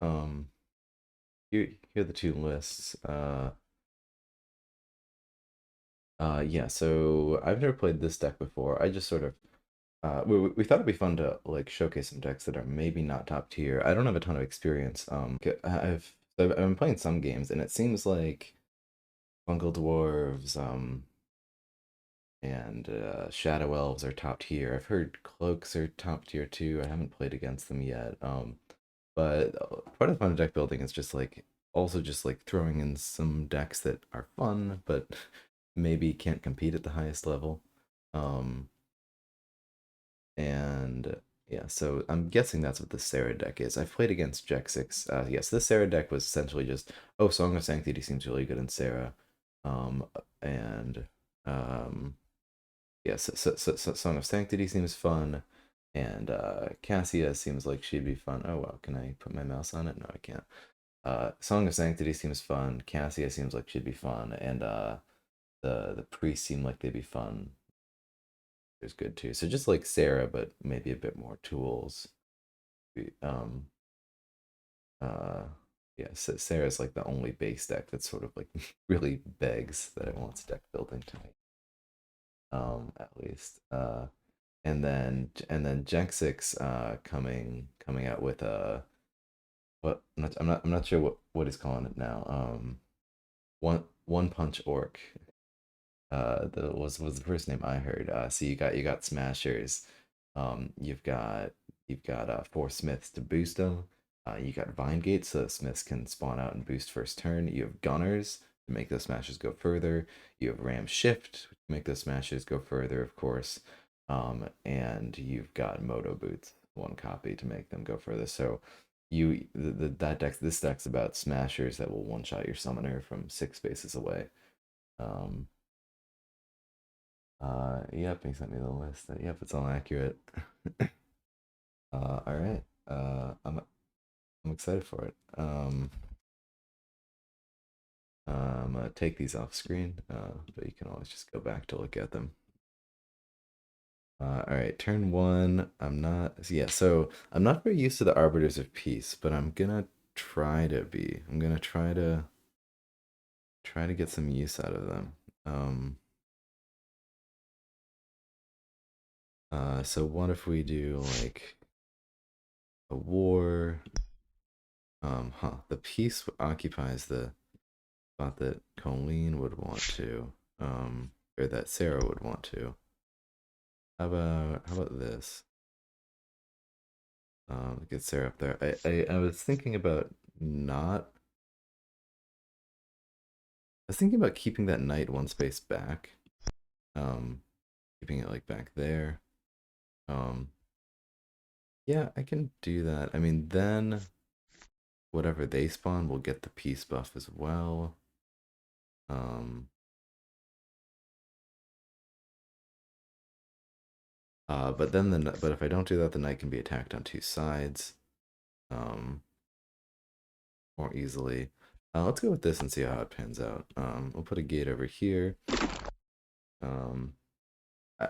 Um, here are the two lists. Yeah. So I've never played this deck before. I just sort of we thought it'd be fun to like showcase some decks that are maybe not top tier. I don't have a ton of experience. I've been playing some games, and it seems like Fungal Dwarves, and Shadow Elves are top tier. I've heard Cloaks are top tier too. I haven't played against them yet. But part of the fun of deck building is just like also just like throwing in some decks that are fun, but maybe can't compete at the highest level. Um, and yeah, so I'm guessing that's what the Sarah deck is. I've played against Jexik. Yes, this Sarah deck was essentially just, oh, Song of Sanctity seems really good in Sarah. Um, and yeah, so Song of Sanctity seems fun, and Cassia seems like she'd be fun. Oh wow, can I put my mouse on it? No, I can't. Song of Sanctity seems fun. Cassia seems like she'd be fun, and the priests seem like they'd be fun. There's good too. So just like Sarah, but maybe a bit more tools. Um, uh, yeah, so Sarah's like the only base deck that sort of like really begs that it wants deck building tonight. At least. And then Jexik's coming out with a what I'm not sure what he's calling it now. One punch orc. That was the first name I heard. So you got smashers. You've got four smiths to boost them. You got vine gates so the smiths can spawn out and boost first turn. You have gunners to make those smashers go further. You have ram shift to make those smashers go further, of course. And you've got moto boots, one copy to make them go further. So this deck's about smashers that will one shot your summoner from 6 spaces away. Um, yep, he sent me the list. Yep, it's all accurate. All right. I'm excited for it. I'm gonna take these off screen, but you can always just go back to look at them. All right, turn one. So I'm not very used to the Arbiters of Peace, but I'm gonna try to be. I'm gonna try to get some use out of them. So what if we do like a war? The peace occupies the spot that Colleen would want to, or that Sarah would want to. How about this? Get Sarah up there. I was thinking about not. I was thinking about keeping that knight one space back. Um, Keeping it like back there. Um, yeah, I can do that. I mean, then whatever they spawn will get the peace buff as well. Um, but if I don't do that, the knight can be attacked on two sides. Um, more easily. Let's go with this and see how it pans out. We'll put a gate over here. Um,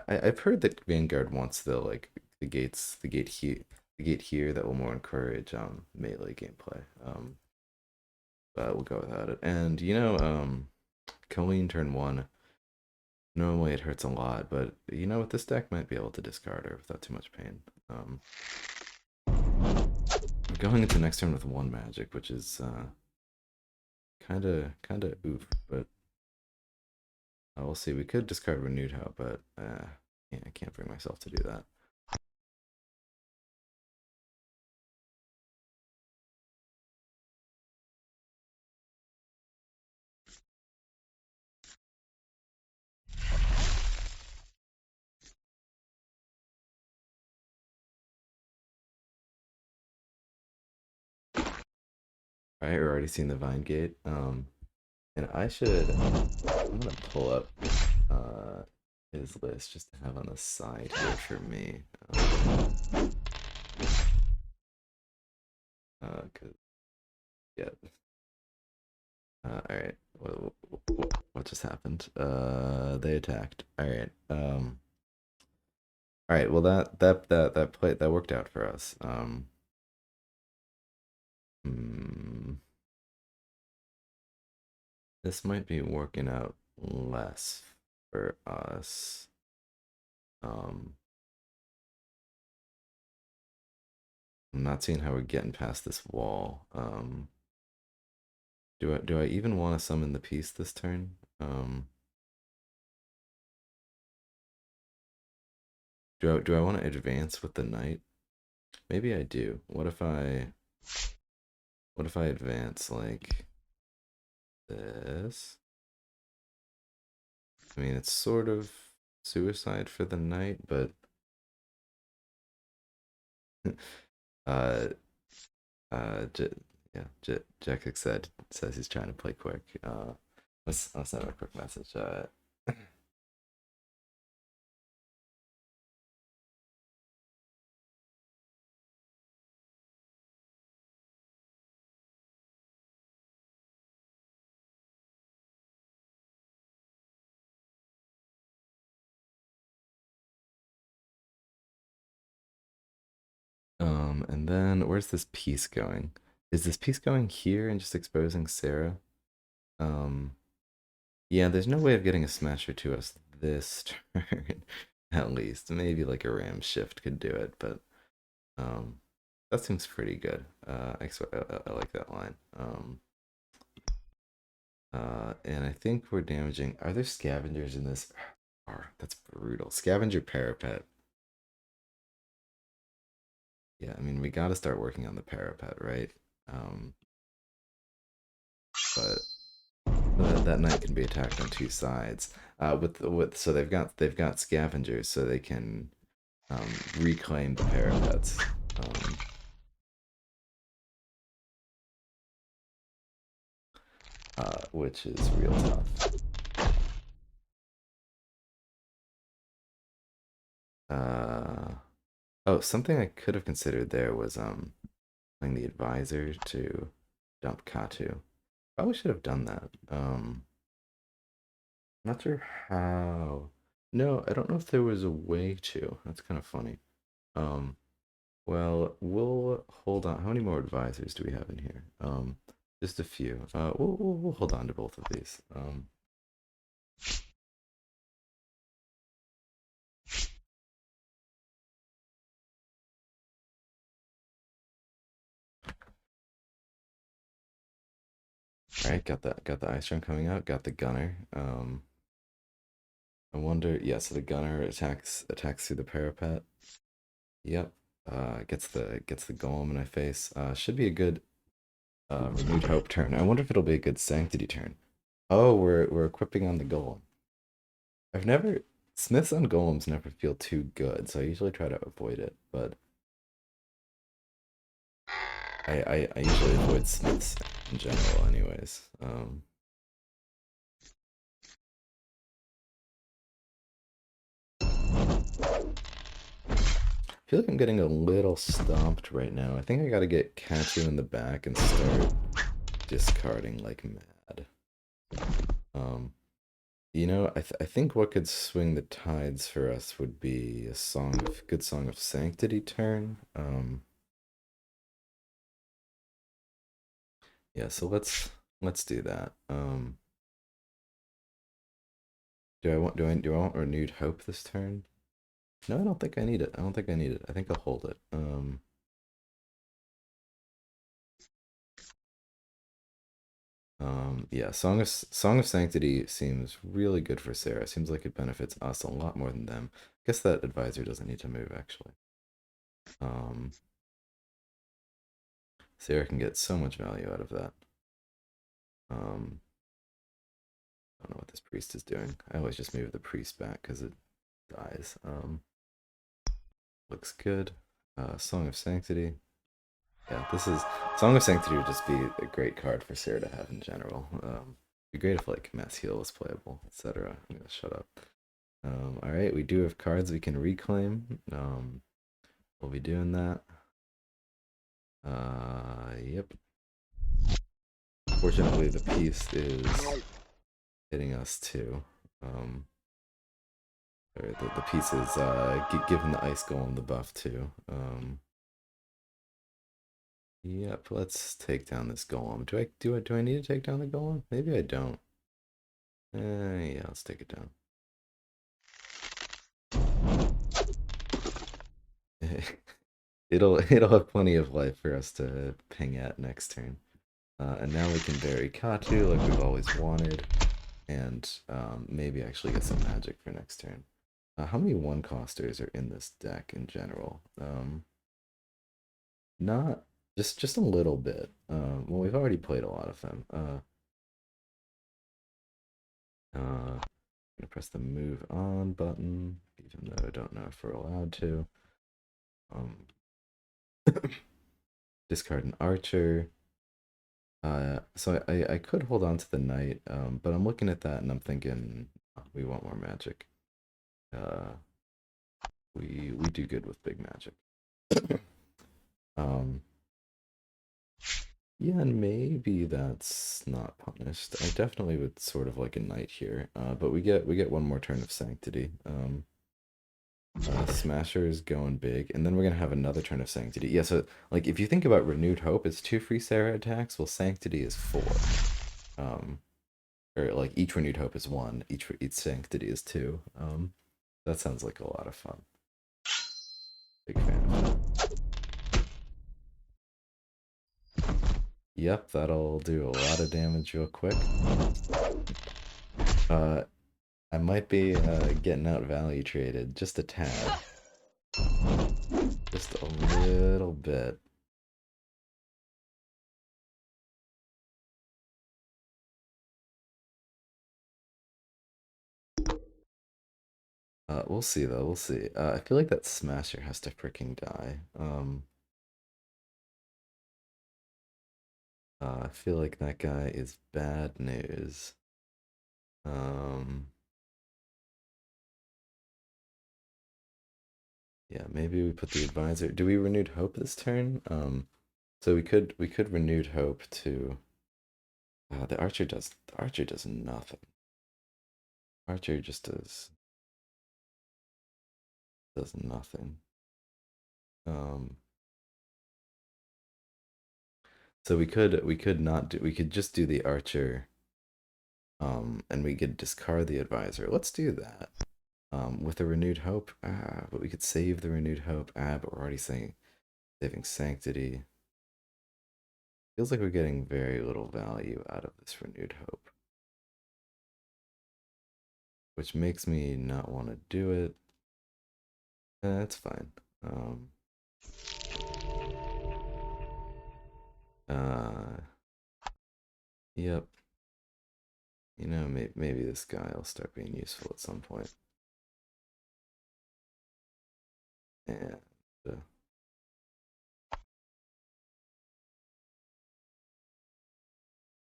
I've heard that Vanguard wants the gate here that will more encourage melee gameplay. But we'll go without it. And Colleen turn one. Normally it hurts a lot, but with this deck might be able to discard her without too much pain. I'm going into next turn with one magic, which is kind of oof, but we'll see. We could discard Renewed Hope, but yeah, I can't bring myself to do that. All right, we're already seeing the Vine Gate. And I'm gonna pull up uh his list just to have on the side here for me. 'Cause yeah. All right. What just happened? They attacked. All right. All right. Well, that worked out for us. This might be working out less for us. Um, I'm not seeing how we're getting past this wall. Do I even want to summon the piece this turn? Do I want to advance with the knight? Maybe I do. What if I advance like this? I mean, it's sort of suicide for the knight, but uh J yeah, Jexik says he's trying to play quick. Let's send him a quick message. And then where's this piece going? Is this piece going here and just exposing Sarah? Um, yeah, there's no way of getting a smasher to us this turn, at least. Maybe like a ram shift could do it, but um, that seems pretty good. I like that line. And I think we're damaging. Are there scavengers in this? That's brutal. Scavenger parapet. Yeah, I mean we got to start working on the parapet, right? Um, but that knight can be attacked on two sides. With so they've got scavengers, so they can reclaim the parapets. Which is real tough. Uh, oh, something I could have considered there was playing the advisor to dump Katu. Probably should have done that. Not sure how. No, I don't know if there was a way to. That's kind of funny. Um, well, we'll hold on. How many more advisors do we have in here? Just a few. We'll hold on to both of these. All right, got the ice drum coming out. Got the gunner. I wonder. Yeah, so the gunner attacks through the parapet. Yep. Gets the golem in my face. Should be a good renewed hope turn. I wonder if it'll be a good sanctity turn. Oh, we're equipping on the golem. I've never Smiths on golems never feel too good, so I usually try to avoid it. But I usually avoid Smiths in general, anyways. I feel like I'm getting a little stomped right now. I think I gotta get Kachu in the back and start discarding like mad. Um, I think what could swing the tides for us would be a good song of sanctity turn. Yeah, so let's do that. Do I want renewed hope this turn? No, I don't think I need it. I don't think I need it. I think I'll hold it. Yeah, Song of Sanctity seems really good for Sarah. Seems like it benefits us a lot more than them. Guess that advisor doesn't need to move actually. Um, Sarah can get so much value out of that. Um, I don't know what this priest is doing. I always just move the priest back because it dies. Looks good. Song of Sanctity. Yeah, this is Song of Sanctity would just be a great card for Sarah to have in general. Be great if like Mass Heal was playable, etc. I'm gonna shut up. All right, we do have cards we can reclaim. We'll be doing that. Yep. Fortunately, the piece is hitting us too. Or the piece is giving the ice golem the buff too. Yep. Let's take down this golem. Do I need to take down the golem? Maybe I don't. Yeah, let's take it down. It'll have plenty of life for us to ping at next turn. And now we can bury Katu like we've always wanted, and maybe actually get some magic for next turn. How many one costers are in this deck in general? Not just a little bit. Well, we've already played a lot of them. Gonna press the move on button, even though I don't know if we're allowed to. Um, discard an archer. So I could hold on to the knight, but I'm looking at that and I'm thinking oh, we want more magic. Uh, we do good with big magic. um, yeah, and maybe that's not punished. I definitely would sort of like a knight here, but we get one more turn of sanctity. Smasher is going big, and then we're gonna have another turn of Sanctity. Yeah, so like if you think about Renewed Hope, it's 2 free Sarah attacks. Well, Sanctity is 4. Um, or like each Renewed Hope is 1. Each Sanctity is 2. That sounds like a lot of fun. Big fan of that. Yep, that'll do a lot of damage real quick. I might be getting out value traded just a tad, just a little bit. We'll see though. We'll see. I feel like that Smasher has to freaking die. I feel like that guy is bad news. Um, yeah, maybe we put the advisor. Do we renewed hope this turn? So we could renewed hope to. The archer does nothing. Archer just does nothing. Um, so we could not do we could just do the archer. And we could discard the advisor. Let's do that. With a renewed hope. But we could save the renewed hope. But we're already saying saving sanctity. Feels like we're getting very little value out of this renewed hope, which makes me not want to do it. That's fine. Uh, yep. You know, maybe this guy will start being useful at some point. And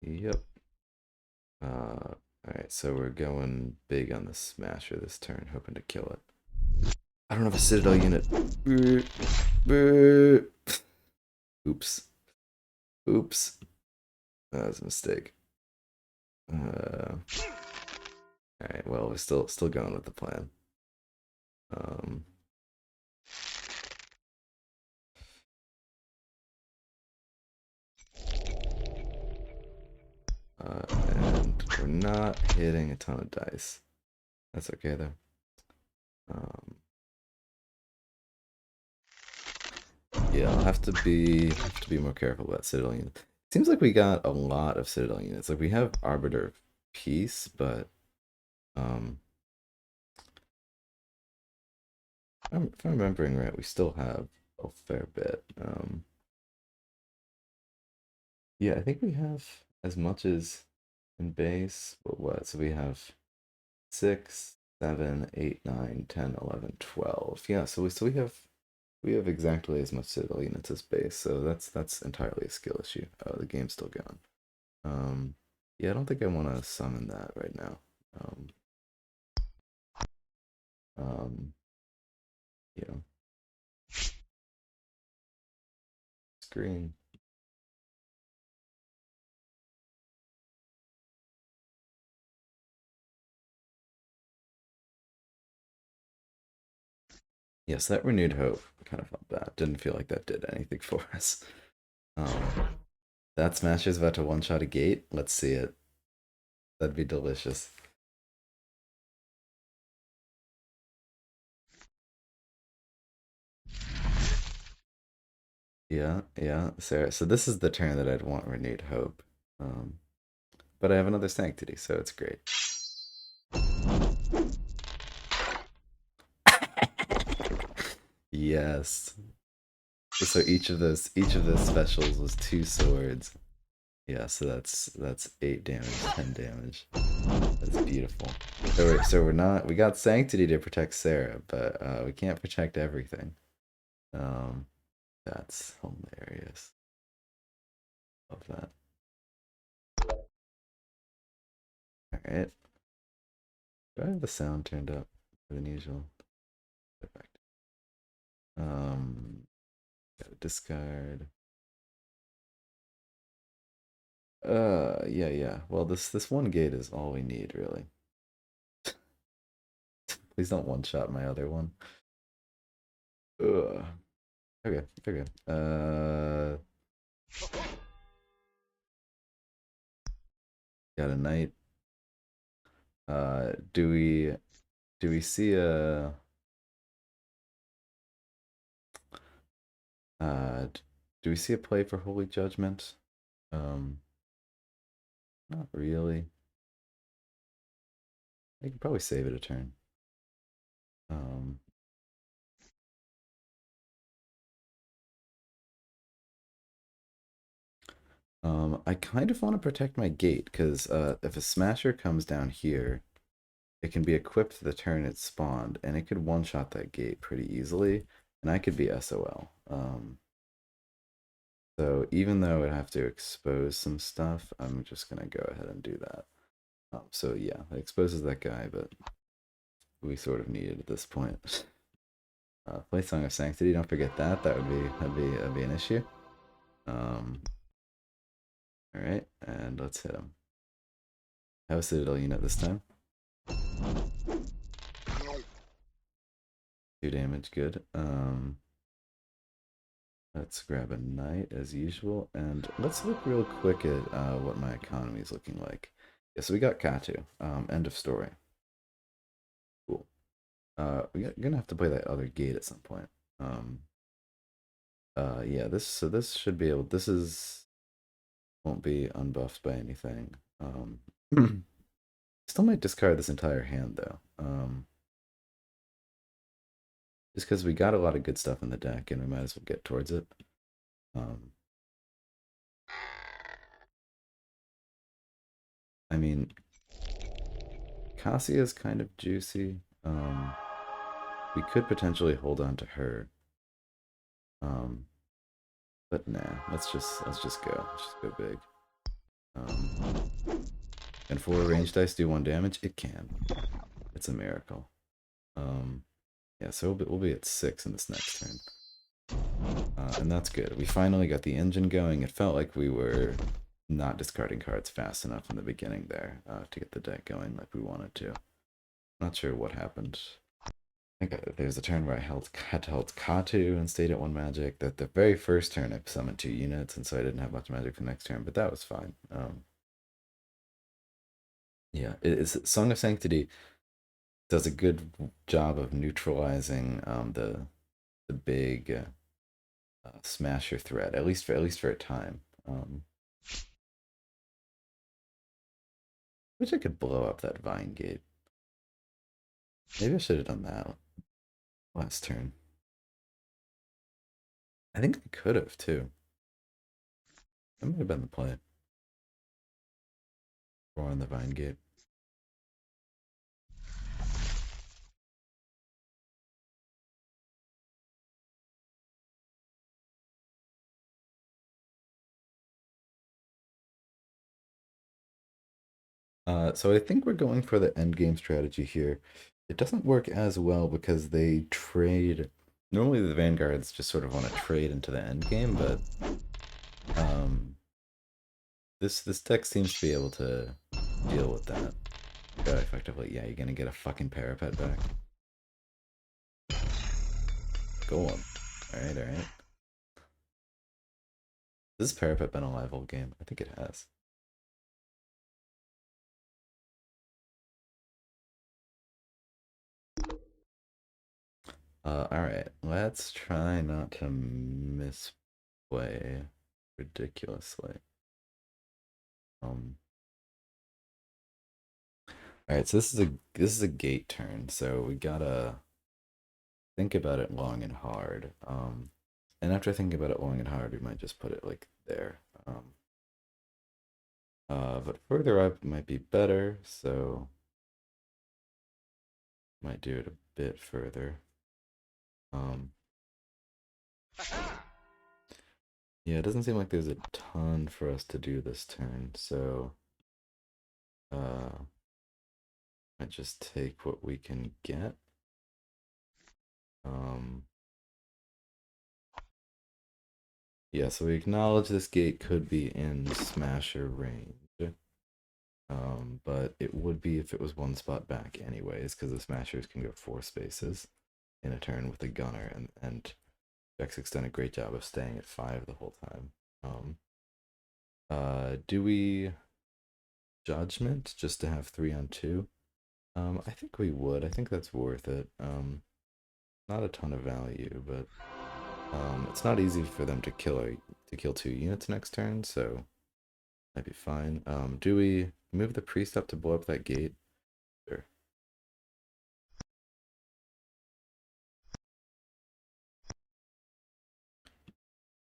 yep. Alright, so we're going big on the Smasher this turn, hoping to kill it. I don't have a Citadel unit. Oops. Oops. That was a mistake. Alright, well, we're still going with the plan. Um, and we're not hitting a ton of dice. That's okay though. Yeah, I'll have to be more careful about Citadel units. Seems like we got a lot of Citadel units. Like we have Arbiter of Peace, but if I'm remembering right, we still have a fair bit. Yeah, I think we have as much as in base. What? So we have 6, 7, 8, 9, 10, 11, 12. Yeah, so we have exactly as much Citadel units as base. So that's entirely a skill issue. The game's still going. Yeah, I don't think I want to summon that right now. Um, um, you know, screen. Yes, that renewed hope kind of felt bad. Didn't feel like that did anything for us. Um, that Smasher's about to one-shot a gate. Let's see it. That'd be delicious. Yeah, yeah, Sarah. So this is the turn that I'd want renewed hope. Um, but I have another sanctity, so it's great. Yes. So each of those specials was 2 swords. Yeah, so that's 8 damage, 10 damage. That's beautiful. So we got sanctity to protect Sarah, but we can't protect everything. Um, that's hilarious. Love that. All right. Do I have the sound turned up more than usual? Perfect. Um, gotta discard. Yeah, yeah. Well, this one gate is all we need, really. Please don't one shot my other one. Ugh. Okay, okay. Got a knight. Do we see a uh do we see a play for Holy Judgment? Um, not really. I could probably save it a turn. Um, I kind of want to protect my gate because if a smasher comes down here, it can be equipped the turn it spawned, and it could one-shot that gate pretty easily, and I could be SOL. So even though I have to expose some stuff, I'm just gonna go ahead and do that. So yeah, it exposes that guy, but we sort of need it at this point. Play Song of Sanctity. Don't forget that. That'd be an issue. Um, all right, and let's hit him. Have a Citadel unit this time. 2 damage, good. Let's grab a knight as usual, and let's look real quick at what my economy is looking like. Yeah, so we got Katu. End of story. Cool. We're gonna have to play that other gate at some point. Um, yeah, this should be able. This is won't be unbuffed by anything. Still might discard this entire hand though. Just because we got a lot of good stuff in the deck, and we might as well get towards it. Um, I mean, Cassia is kind of juicy. We could potentially hold on to her. Um, but nah, let's just go. Let's just go big. And 4 range dice do 1 damage? It can. It's a miracle. Yeah, so we'll be at 6 in this next turn. And that's good. We finally got the engine going. It felt like we were not discarding cards fast enough in the beginning there to get the deck going like we wanted to. Not sure what happened. I think there's a turn where had to hold Katu and stayed at 1 magic. That the very first turn I summoned 2 units, and so I didn't have much magic for the next turn, but that was fine. Yeah, it's Song of Sanctity does a good job of neutralizing the big smasher threat, at least for a time. Wish I could blow up that vine gate. Maybe I should have done that last turn. I think I could have too. That might have been the play. Or on the vine gate. So I think we're going for the end game strategy here. It doesn't work as well because they trade. Normally the vanguards just sort of want to trade into the end game, but um, this deck seems to be able to deal with that effectively. Yeah, you're gonna get a fucking parapet back. Go on. All right, all right. This parapet been alive all game? I think it has. All right. Let's try not to miss way. Ridiculously. Alright, so this is a gate turn, so we gotta think about it long and hard. And after thinking about it long and hard, we might just put it like there. But further up might be better, so might do it a bit further. Yeah, it doesn't seem like there's a ton for us to do this turn, so might just take what we can get. Yeah, so we acknowledge this gate could be in Smasher range. But it would be if it was one spot back anyways, because the Smashers can go 4 spaces in a turn with a gunner, and Jexik's done a great job of staying at 5 the whole time. Do we Judgment just to have 3 on 2? I think we would. I think that's worth it. Not a ton of value, but it's not easy for them to kill 2 units next turn, so that'd be fine. Do we move the priest up to blow up that gate? Sure.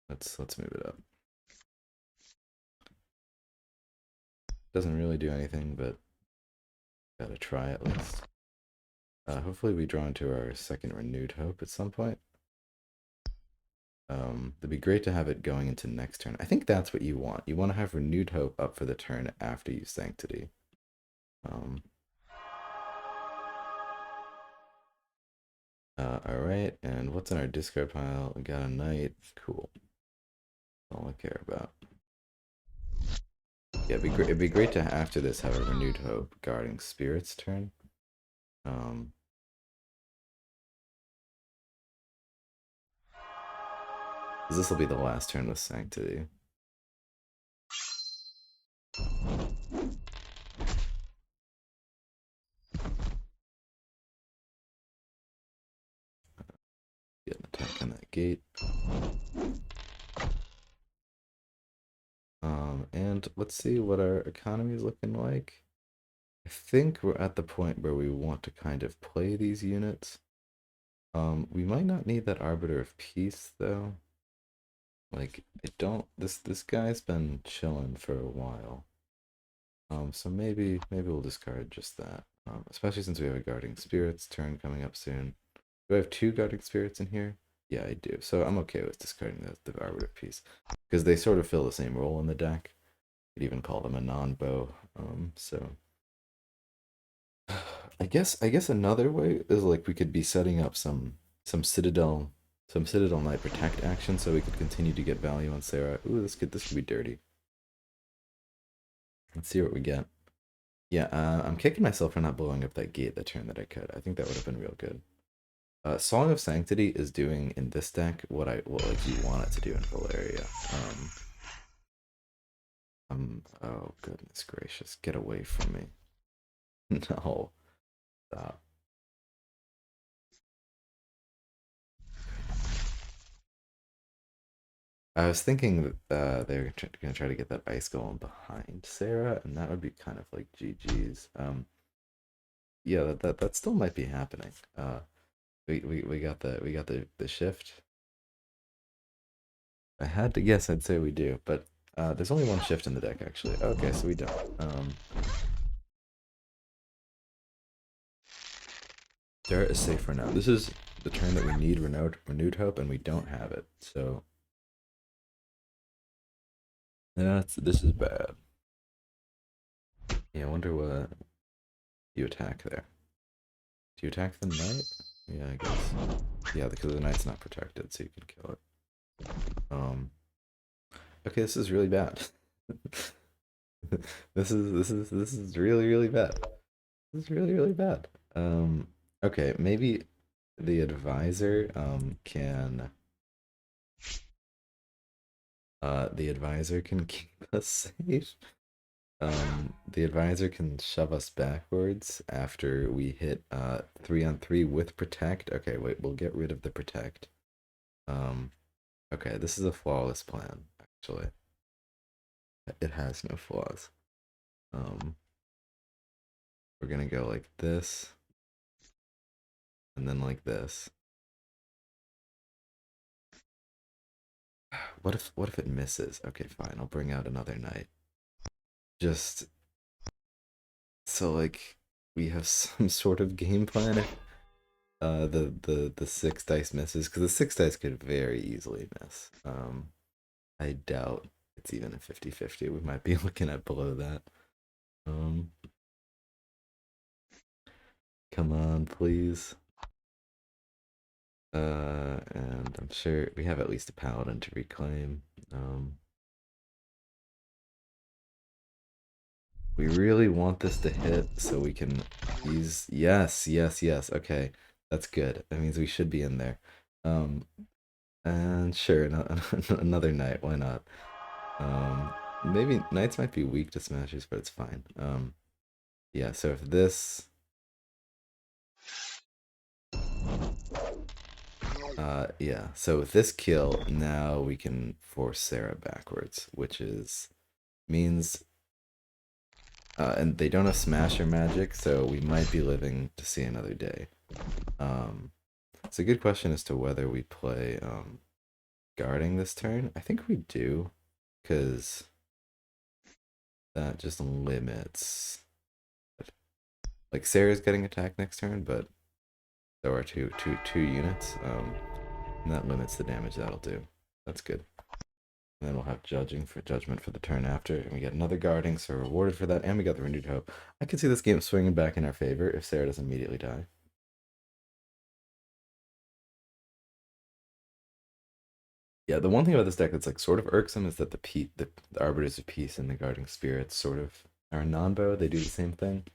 Let's move it up. Doesn't really do anything, but gotta try at least. Hopefully we draw into our second Renewed Hope at some point. It'd be great to have it going into next turn. I think that's what you want. You want to have Renewed Hope up for the turn after you Sanctity. Alright, and what's in our discard pile? We got a knight. Cool. That's all I care about. Yeah, it'd be great to after this have a Renewed Hope guarding Spirit's turn. This will be the last turn with Sanctity. Get an attack on that gate. And let's see what our economy is looking like. I think we're at the point where we want to kind of play these units. We might not need that Arbiter of Peace though. Like, I don't. This guy's been chilling for a while. So maybe we'll discard just that. Especially since we have a Guarding Spirits turn coming up soon. Do I have 2 Guarding Spirits in here? Yeah, I do. So I'm okay with discarding the Arbiter piece because they sort of fill the same role in the deck. You'd even call them a non-bow. So I guess another way is like we could be setting up some Citadel Knight Protect action so we could continue to get value on Sarah. Ooh, this could be dirty. Let's see what we get. Yeah, I'm kicking myself for not blowing up that gate the turn that I could. I think that would have been real good. Song of Sanctity is doing in this deck what like you want it to do in Valeria. Oh goodness gracious, get away from me. No. Stop. I was thinking that they're gonna try to get that ice golem behind Sarah, and that would be kind of like GG's. Yeah, that still might be happening. We got the shift. I had to guess, I'd say we do, but there's only 1 shift in the deck actually. Okay, so we don't. Sarah is safe for now. This is the turn that we need renewed hope, and we don't have it. So this is bad. Yeah, I wonder what you attack there. Do you attack the knight? Yeah, I guess. Yeah, because the knight's not protected, so you can kill it. Okay, this is really bad. This is really bad. This is really bad. Okay, maybe the advisor can keep us safe. The advisor can shove us backwards after we hit 3 on 3 with protect. Okay, wait, we'll get rid of the protect. Okay, this is a flawless plan, actually. It has no flaws. Um, we're gonna go like this, and then like this. What if it misses? Okay, fine. I'll bring out another knight. Just so like we have some sort of game plan if the six dice misses, because the six dice could very easily miss. I doubt it's even a 50-50. We might be looking at below that. Um, come on, please. And I'm sure we have at least a paladin to reclaim. We really want this to hit so we can use. Yes, yes, yes. Okay, that's good. That means we should be in there. Um, and sure, another knight. Why not? Maybe knights might be weak to smashes, but it's fine. Yeah. So if this, yeah. So with this kill, now we can force Sarah backwards, which is means and they don't have smasher magic, so we might be living to see another day. It's a good question as to whether we play guarding this turn. I think we do, because that just limits. Like Sarah's getting attacked next turn, but there are two units, and that limits the damage that'll do. That's good. And then we'll have judgment for the turn after, and we get another guarding, so we're rewarded for that, and we got the renewed hope. I can see this game swinging back in our favor if Sarah doesn't immediately die. Yeah, the one thing about this deck that's like sort of irksome is that the Arbiters of Peace and the Guarding Spirits sort of are a non-bow. They do the same thing.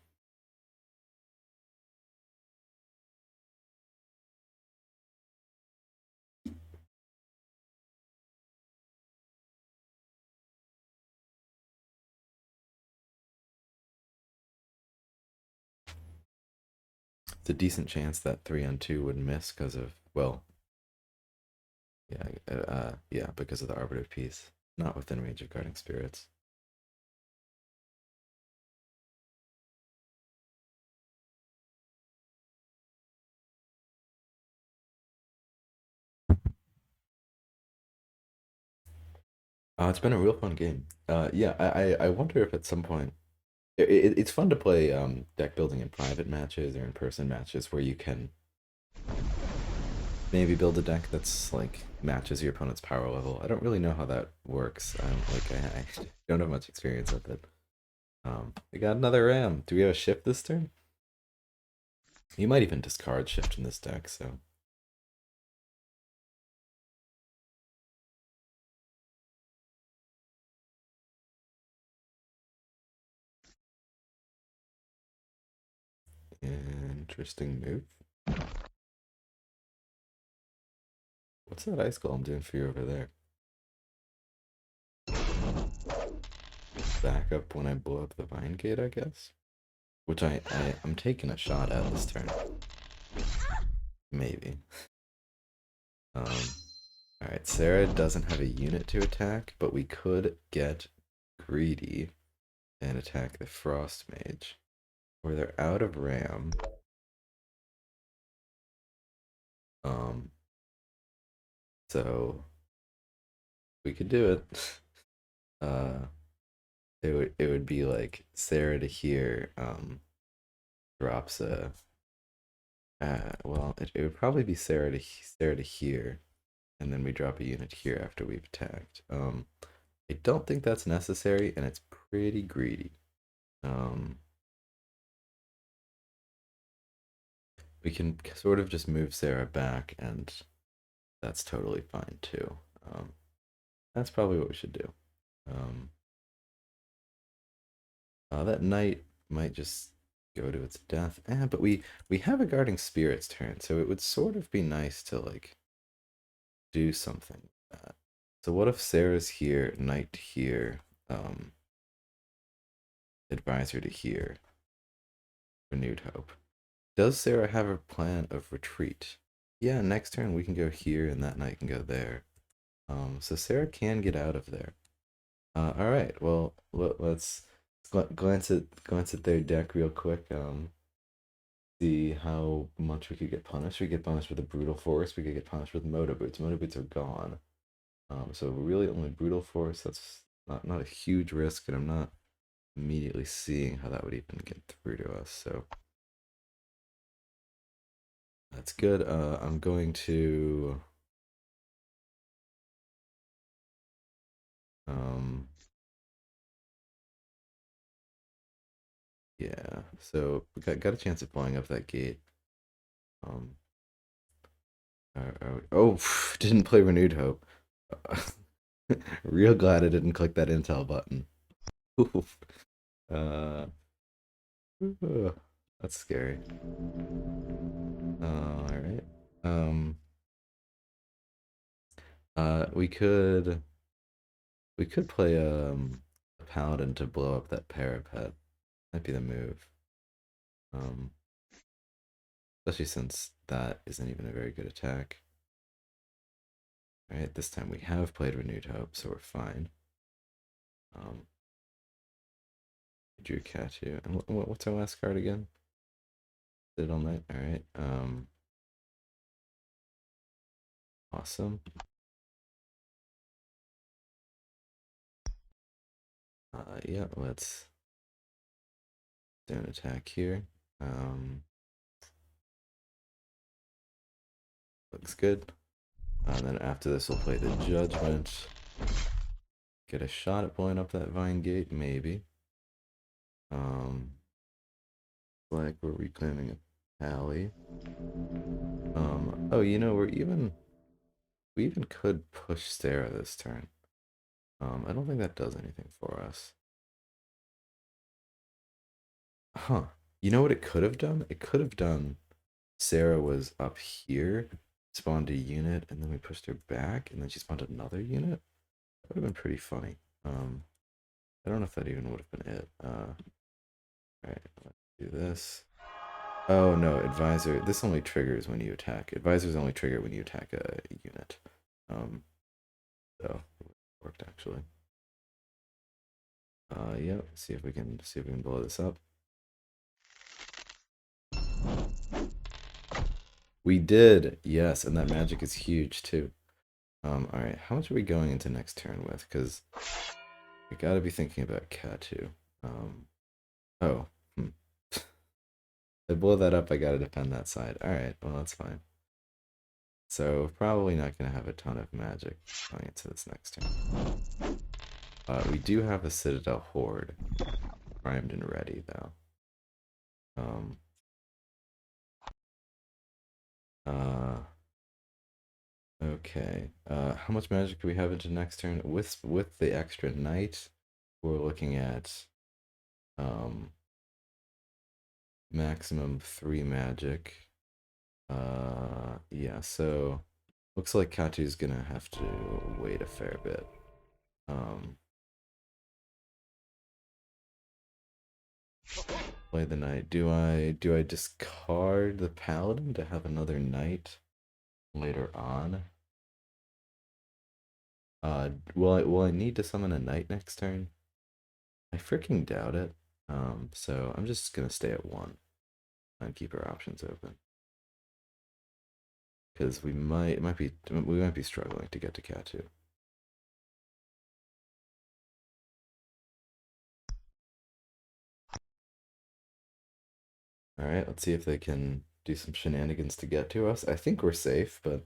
It's a decent chance that 3-on-2 would miss because of, well, yeah, because of the Arbiter of Peace. Not within range of Guarding Spirits. It's been a real fun game. Yeah, I wonder if at some point it's fun to play deck building in private matches or in person matches where you can maybe build a deck that's like matches your opponent's power level. I don't really know how that works. I don't like I don't have much experience with it. We got another ram. Do we have a shift this turn? You might even discard shift in this deck, so interesting move. What's that ice golem doing for you over there? Back up when I blow up the vine gate, I guess. Which I'm taking a shot at this turn. Maybe. Alright, Sarah doesn't have a unit to attack, but we could get greedy and attack the Frost Mage. Or they're out of Ram. Um, so we could do it. It would be like Sarah to here, drops a well, it would probably be Sarah to here, and then we drop a unit here after we've attacked. I don't think that's necessary, and it's pretty greedy. We can sort of just move Sarah back, and that's totally fine too. That's probably what we should do. Um, that knight might just go to its death. But we have a guarding spirits turn, so it would sort of be nice to like do something with that. So what if Sarah's here, knight here, advisor to here, renewed hope. Does Sarah have a plan of retreat? Yeah, next turn we can go here and that knight can go there. So Sarah can get out of there. All right. Well, let's glance at their deck real quick. See how much we could get punished. We get punished with a brutal force. We could get punished with moto boots. Moto boots are gone. So really only brutal force. That's not a huge risk, and I'm not immediately seeing how that would even get through to us. So that's good. I'm going to um yeah. So we got a chance of blowing up that gate. Um. Oh, didn't play renewed hope. Real glad I didn't click that intel button. Oof. Uh, that's scary. All right. Um. We could play a paladin to blow up that parapet. Might be the move. Um. Especially since that isn't even a very good attack. All right. This time we have played renewed hope, so we're fine. Um. Drew Katu. And what's our last card again? Citadel Knight. All right. Awesome. Yeah, let's do an attack here. Looks good. And then after this, we'll play the Judgment. Get a shot at blowing up that Vine Gate, maybe. Like we're reclaiming a Pally. Oh, we even could push Sarah this turn. I don't think that does anything for us. Huh. You know what it could have done? It could have done Sarah was up here, spawned a unit, and then we pushed her back, and then she spawned another unit. That would have been pretty funny. I don't know if that even would have been it. Alright, let's do this. Oh no, advisor. This only triggers when you attack. Advisors only trigger when you attack a unit. Um, so it worked actually. Yeah. See if we can blow this up. We did, yes, and that magic is huge too. All right. How much are we going into next turn with? Because we got to be thinking about Katu. Um, oh, hmm. I blow that up. I got to defend that side. All right. Well, that's fine. So probably not going to have a ton of magic going into this next turn. We do have the Citadel Horde primed and ready, though. Um, okay. How much magic do we have into next turn? With the extra knight, we're looking at um, maximum 3 magic. Yeah, so looks like Katu's gonna have to wait a fair bit. Um, Play the knight. Do I discard the paladin to have another knight later on? Will I need to summon a knight next turn? I freaking doubt it. So I'm just gonna stay at 1 and keep our options open because we might be struggling to get to Katu. All right, let's see if they can do some shenanigans to get to us. I think we're safe, but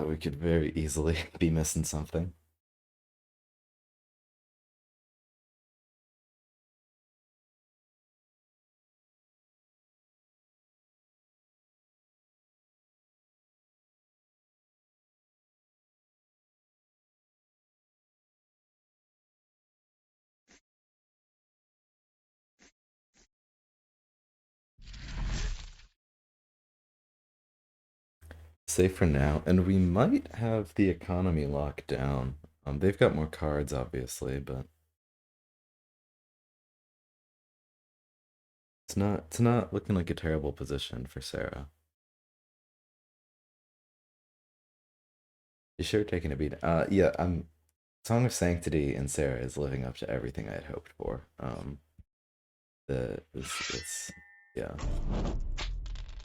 we could very easily be missing something. Safe for now, and we might have the economy locked down. They've got more cards, obviously, but it's not looking like a terrible position for Sarah. You sure taking a beat? Yeah, I'm. Song of Sanctity and Sarah is living up to everything I had hoped for. It's yeah.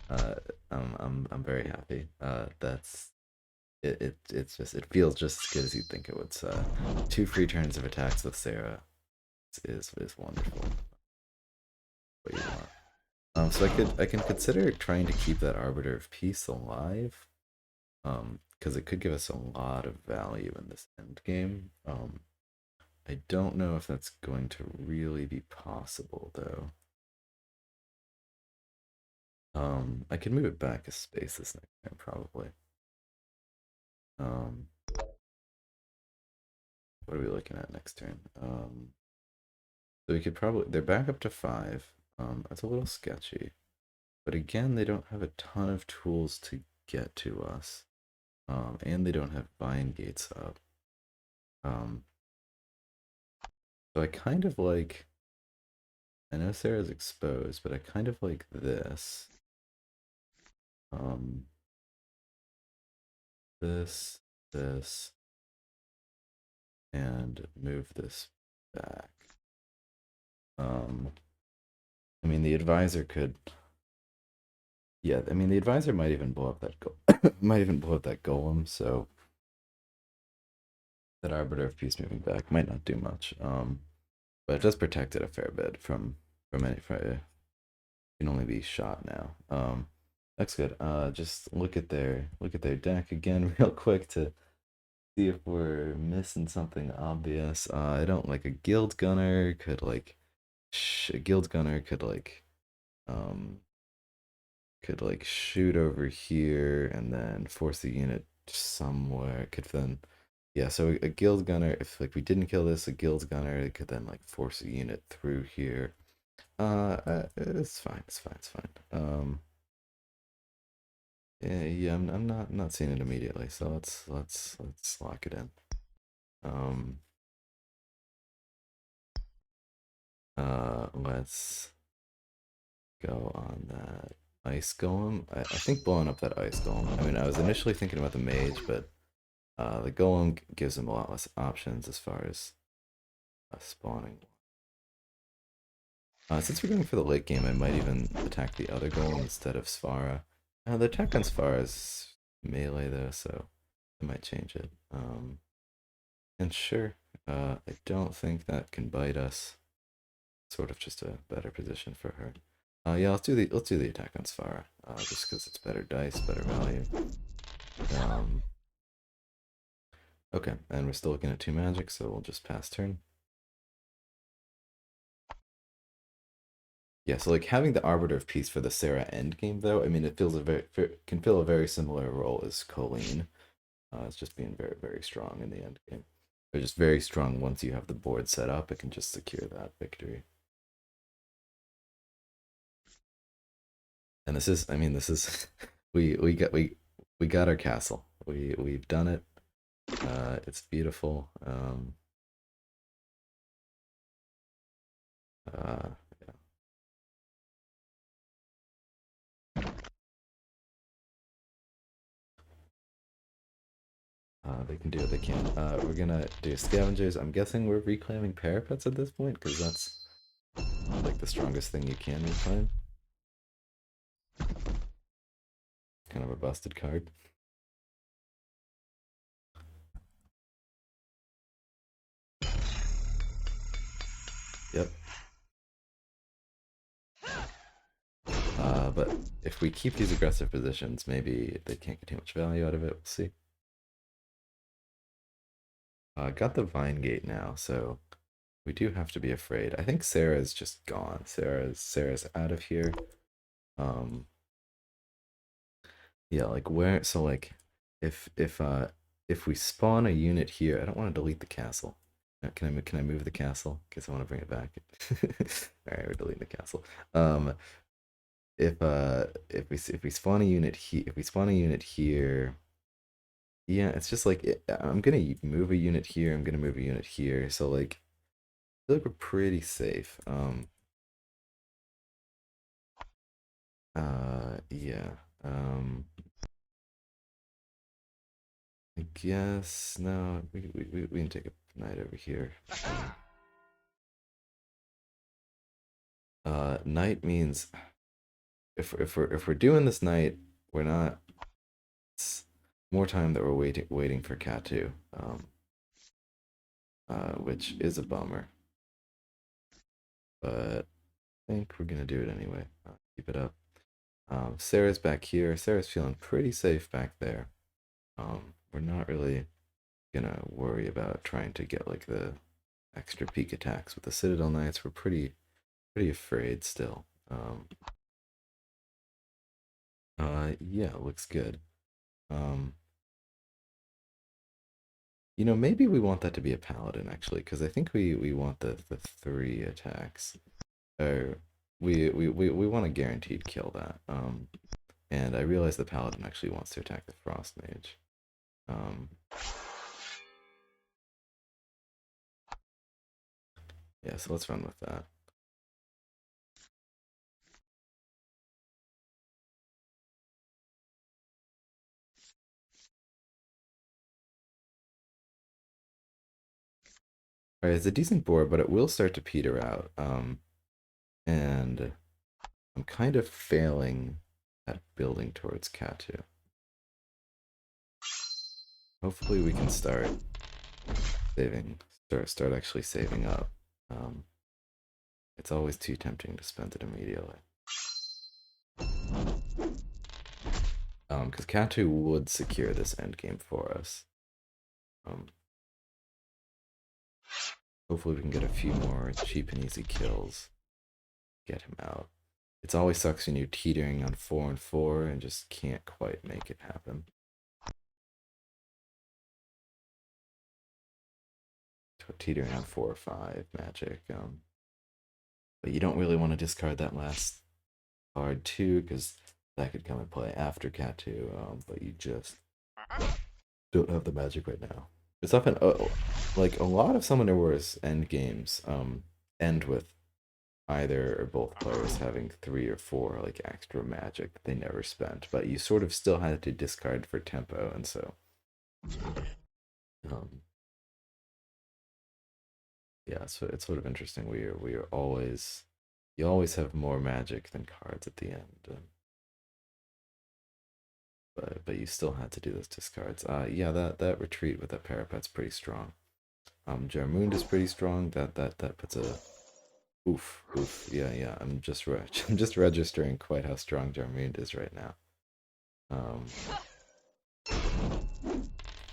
Uh, I'm very happy. That's it. It's just it feels just as good as you'd think it would. Two free turns of attacks with Sarah is wonderful. What you want? So I can consider trying to keep that Arbiter of Peace alive. Because it could give us a lot of value in this end game. I don't know if that's going to really be possible though. I could move it back a space this next time probably. Um, what are we looking at next turn? So we could probably they're back up to 5. That's a little sketchy, but again, they don't have a ton of tools to get to us. And they don't have bind gates up. So I kind of like. I know Sarah's exposed, but I kind of like this. Um, this, this, and move this back. Um, I mean, the advisor could. Yeah, I mean, the advisor might even blow up that might even blow up that golem. So that arbiter of peace moving back might not do much. But it does protect it a fair bit from any. It can only be shot now. That's good. Just look at their deck again real quick to see if we're missing something obvious. I don't like a guild gunner could like a guild gunner um could like shoot over here and then force the unit somewhere. Could then yeah, so a guild gunner if like we didn't kill this, a guild gunner could then like force a unit through here. It's fine, it's fine, it's fine. Yeah, yeah, I'm not seeing it immediately, so let's lock it in. Um let's go on that ice golem. I think blowing up that ice golem. I mean, I was initially thinking about the mage, but the golem gives him a lot less options as far as spawning. Since we're going for the late game, I might even attack the other golem instead of Svara. The attack on Svara is melee though, so I might change it. And sure, I don't think that can bite us. Sort of just a better position for her. Yeah, let's do the attack on Svara. Just because it's better dice, better value. Um, okay, and we're still looking at 2 magic, so we'll just pass turn. Yeah, so like having the Arbiter of Peace for the Sarah end game, though, I mean, it feels can fill a very similar role as Colleen. It's just being very strong in the end game. They're just very strong once you have the board set up. It can just secure that victory. And this is, I mean, this is, we got our castle. We've done it. It's beautiful. Uh, they can do what they can. We're gonna do scavengers. I'm guessing we're reclaiming parapets at this point because that's like the strongest thing you can reclaim. Kind of a busted card. Yep. But if we keep these aggressive positions, maybe they can't get too much value out of it. We'll see. Got the Vine Gate now, so we do have to be afraid. I think Sarah's just gone. Sarah's out of here. Um, yeah, like where? So like, if we spawn a unit here, I don't want to delete the castle. Can I move the castle? Because I want to bring it back. All right, we're deleting the castle. If we spawn a unit here, if we spawn a unit here, yeah, it's just like I'm gonna move a unit here. I'm gonna move a unit here. So like, I feel like we're pretty safe. Yeah. I guess no. We can take a knight over here. Knight means if we're doing this knight, we're not. It's more time that we're waiting for Cat 2, which is a bummer. But I think we're gonna do it anyway. Keep it up. Sarah's back here. Sarah's feeling pretty safe back there. We're not really gonna worry about trying to get like the extra peak attacks with the Citadel Knights. We're pretty afraid still. Yeah, looks good. You know, maybe we want that to be a paladin actually, because I think we want the 3 attacks. Or we want a guaranteed kill that. And I realize the paladin actually wants to attack the frost mage. Yeah, so let's run with that. Alright, it's a decent board, but it will start to peter out. And I'm kind of failing at building towards Cat 2. Hopefully we can start actually saving up. It's always too tempting to spend it immediately. Because Cat 2 would secure this endgame for us. Hopefully we can get a few more cheap and easy kills. Get him out. It always sucks when you're teetering on 4 and 4 and just can't quite make it happen. Teetering on 4 or 5 magic. But you don't really want to discard that last card too, because that could come and play after Cat 2. But you just don't have the magic right now. It's often like a lot of Summoner Wars end games end with either or both players having 3 or 4 like extra magic that they never spent, but you sort of still had to discard for tempo, and so yeah, so it's sort of interesting. We are always you always have more magic than cards at the end, but you still had to do those discards. Yeah, that retreat with that parapet's pretty strong. Jarmund is pretty strong. That puts a oof. Yeah. I'm just registering quite how strong Jarmund is right now.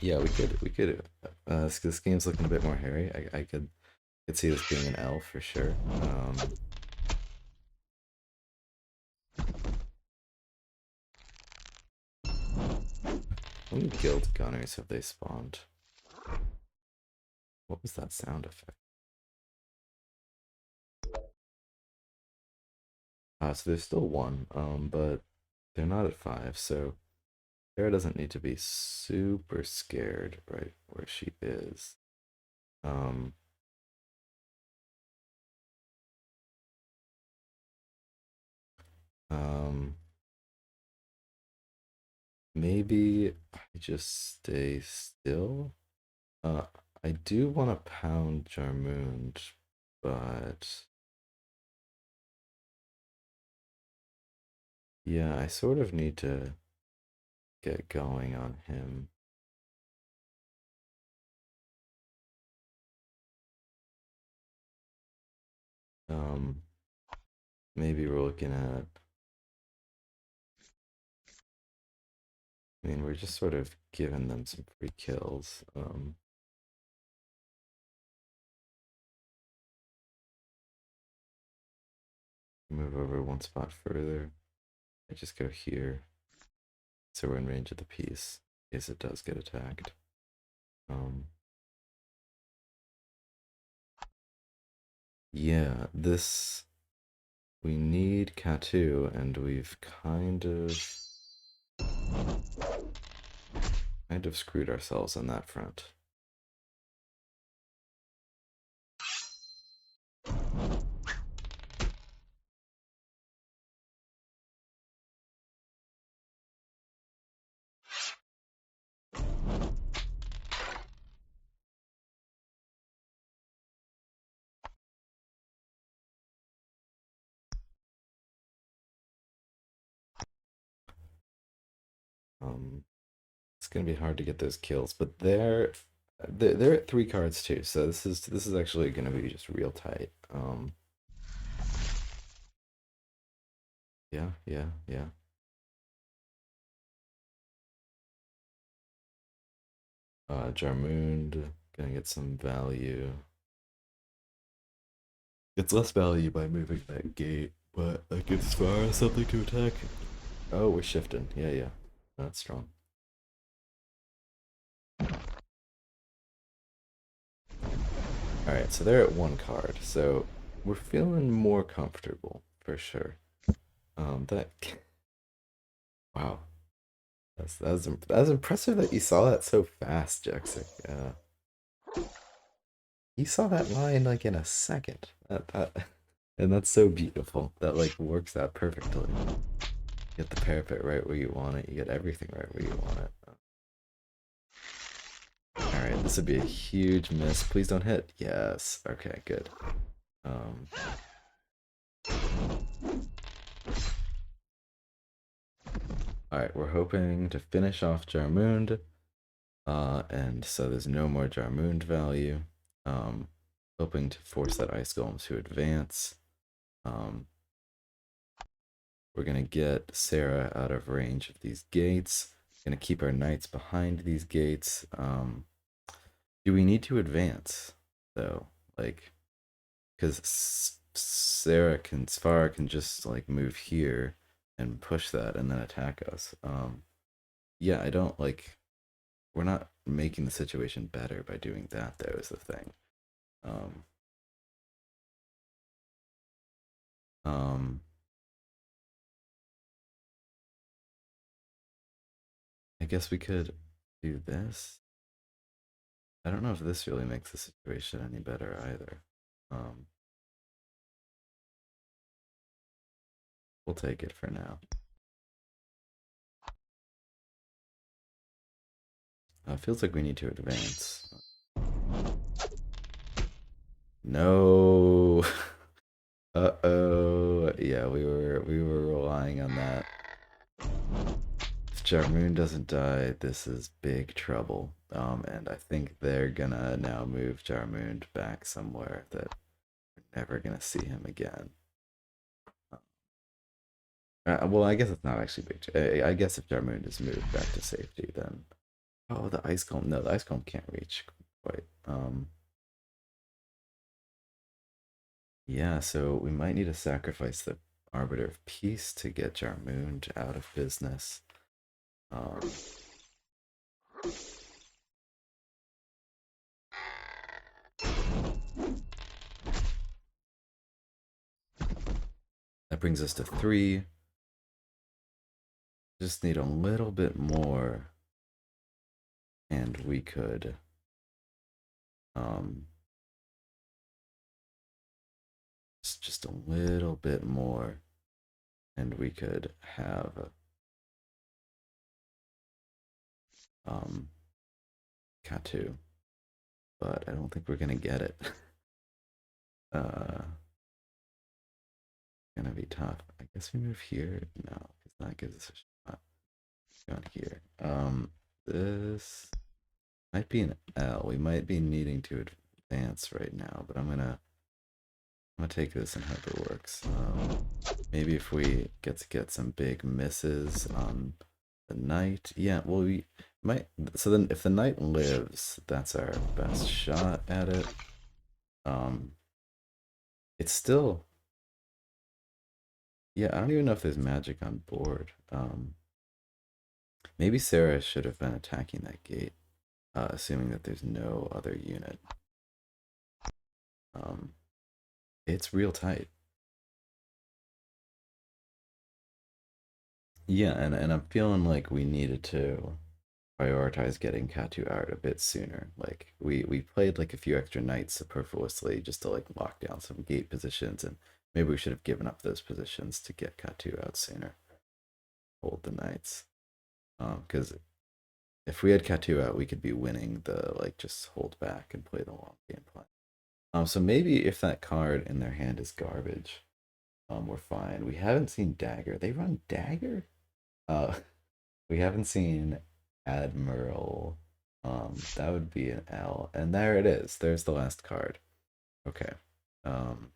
Yeah, we could. This game's looking a bit more hairy. I could see this being an L for sure. How many guild gunners have they spawned? What was that sound effect? So there's still one, but they're not at 5, so Sarah doesn't need to be super scared right where she is. Maybe I just stay still. I do want to pound Jarmund, but yeah, I sort of need to get going on him. Maybe we're looking at. I mean, we're just sort of giving them some free kills. Move over 1 spot further. I just go here, so we're in range of the piece in case it does get attacked. Yeah, this we need Cat 2, and we've kind of screwed ourselves on that front. Um, it's gonna be hard to get those kills, but they're at 3 cards too, so this is actually gonna be just real tight. Yeah, yeah, yeah. Jarmund gonna get some value. Gets less value by moving that gate, but that gives Svara something to attack. Oh, we're shifting. Yeah, yeah. That's strong. Alright, so they're at 1 card, so we're feeling more comfortable for sure. That wow, that's impressive that you saw that so fast, Jexik. You saw that line like in a second. And that's so beautiful. That like works out perfectly. You get the parapet right where you want it. You get everything right where you want it. All right, this would be a huge miss. Please don't hit. Yes. Okay, good. Um, all right, we're hoping to finish off Jarmund. And so there's no more Jarmund value. Um, hoping to force that Ice Golem to advance. Um, we're gonna get Sarah out of range of these gates. Gonna keep our knights behind these gates. Do we need to advance though? Like, because Svara can just like move here and push that and then attack us. Yeah, I don't like. We're not making the situation better by doing that. Though is the thing. Um, um, I guess we could do this. I don't know if this really makes the situation any better either. Um, we'll take it for now. Feels like we need to advance. No. Uh-oh. Yeah, we were relying on that. If Jarmoon doesn't die, this is big trouble. And I think they're gonna now move Jarmoon back somewhere that we're never gonna see him again. Well, I guess it's not actually big. I guess if Jarmoon is moved back to safety, then oh, the ice comb. No, the ice comb can't reach quite. Yeah, so we might need to sacrifice the Arbiter of Peace to get Jarmoon out of business. Um, that brings us to 3. Just need a little bit more, and we could um, just a little bit more, and we could have um, Katu, but I don't think we're gonna get it. uh, gonna be tough. I guess we move here. No, because that gives us a shot. Down here. This might be an L. We might be needing to advance right now, but I'm gonna take this and hope it works. Maybe if we get to get some big misses on the knight. Yeah, well we might. So then, if the knight lives, that's our best shot at it. Um, it's still. Yeah, I don't even know if there's magic on board. Maybe Sarah should have been attacking that gate, assuming that there's no other unit. Um, it's real tight. Yeah, and I'm feeling like we needed to prioritize getting Katu out a bit sooner. Like we played like a few extra knights superfluously just to like lock down some gate positions, and maybe we should have given up those positions to get Katu out sooner. Hold the knights. Because if we had Katu out, we could be winning the like just hold back and play the long game plan. So maybe if that card in their hand is garbage, we're fine. We haven't seen Dagger. They run Dagger? Uh We haven't seen Admiral. That would be an L. And there it is. There's the last card. Okay. Um,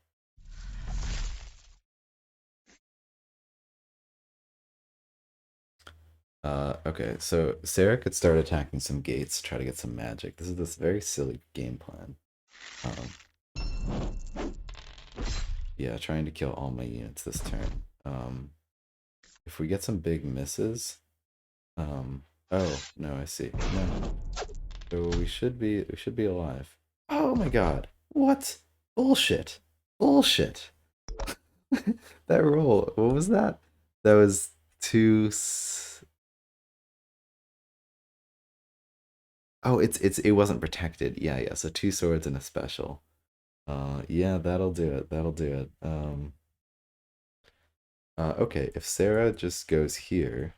okay, so Sarah could start attacking some gates, try to get some magic. This is this very silly game plan. Um, yeah, trying to kill all my units this turn. If we get some big misses, oh no, I see. No, so we should be alive. Oh my God, what? Bullshit, bullshit. That roll, what was that? That was two. Oh, it wasn't protected. Yeah, yeah. So two swords and a special. Yeah, that'll do it. That'll do it. Okay. If Sarah just goes here,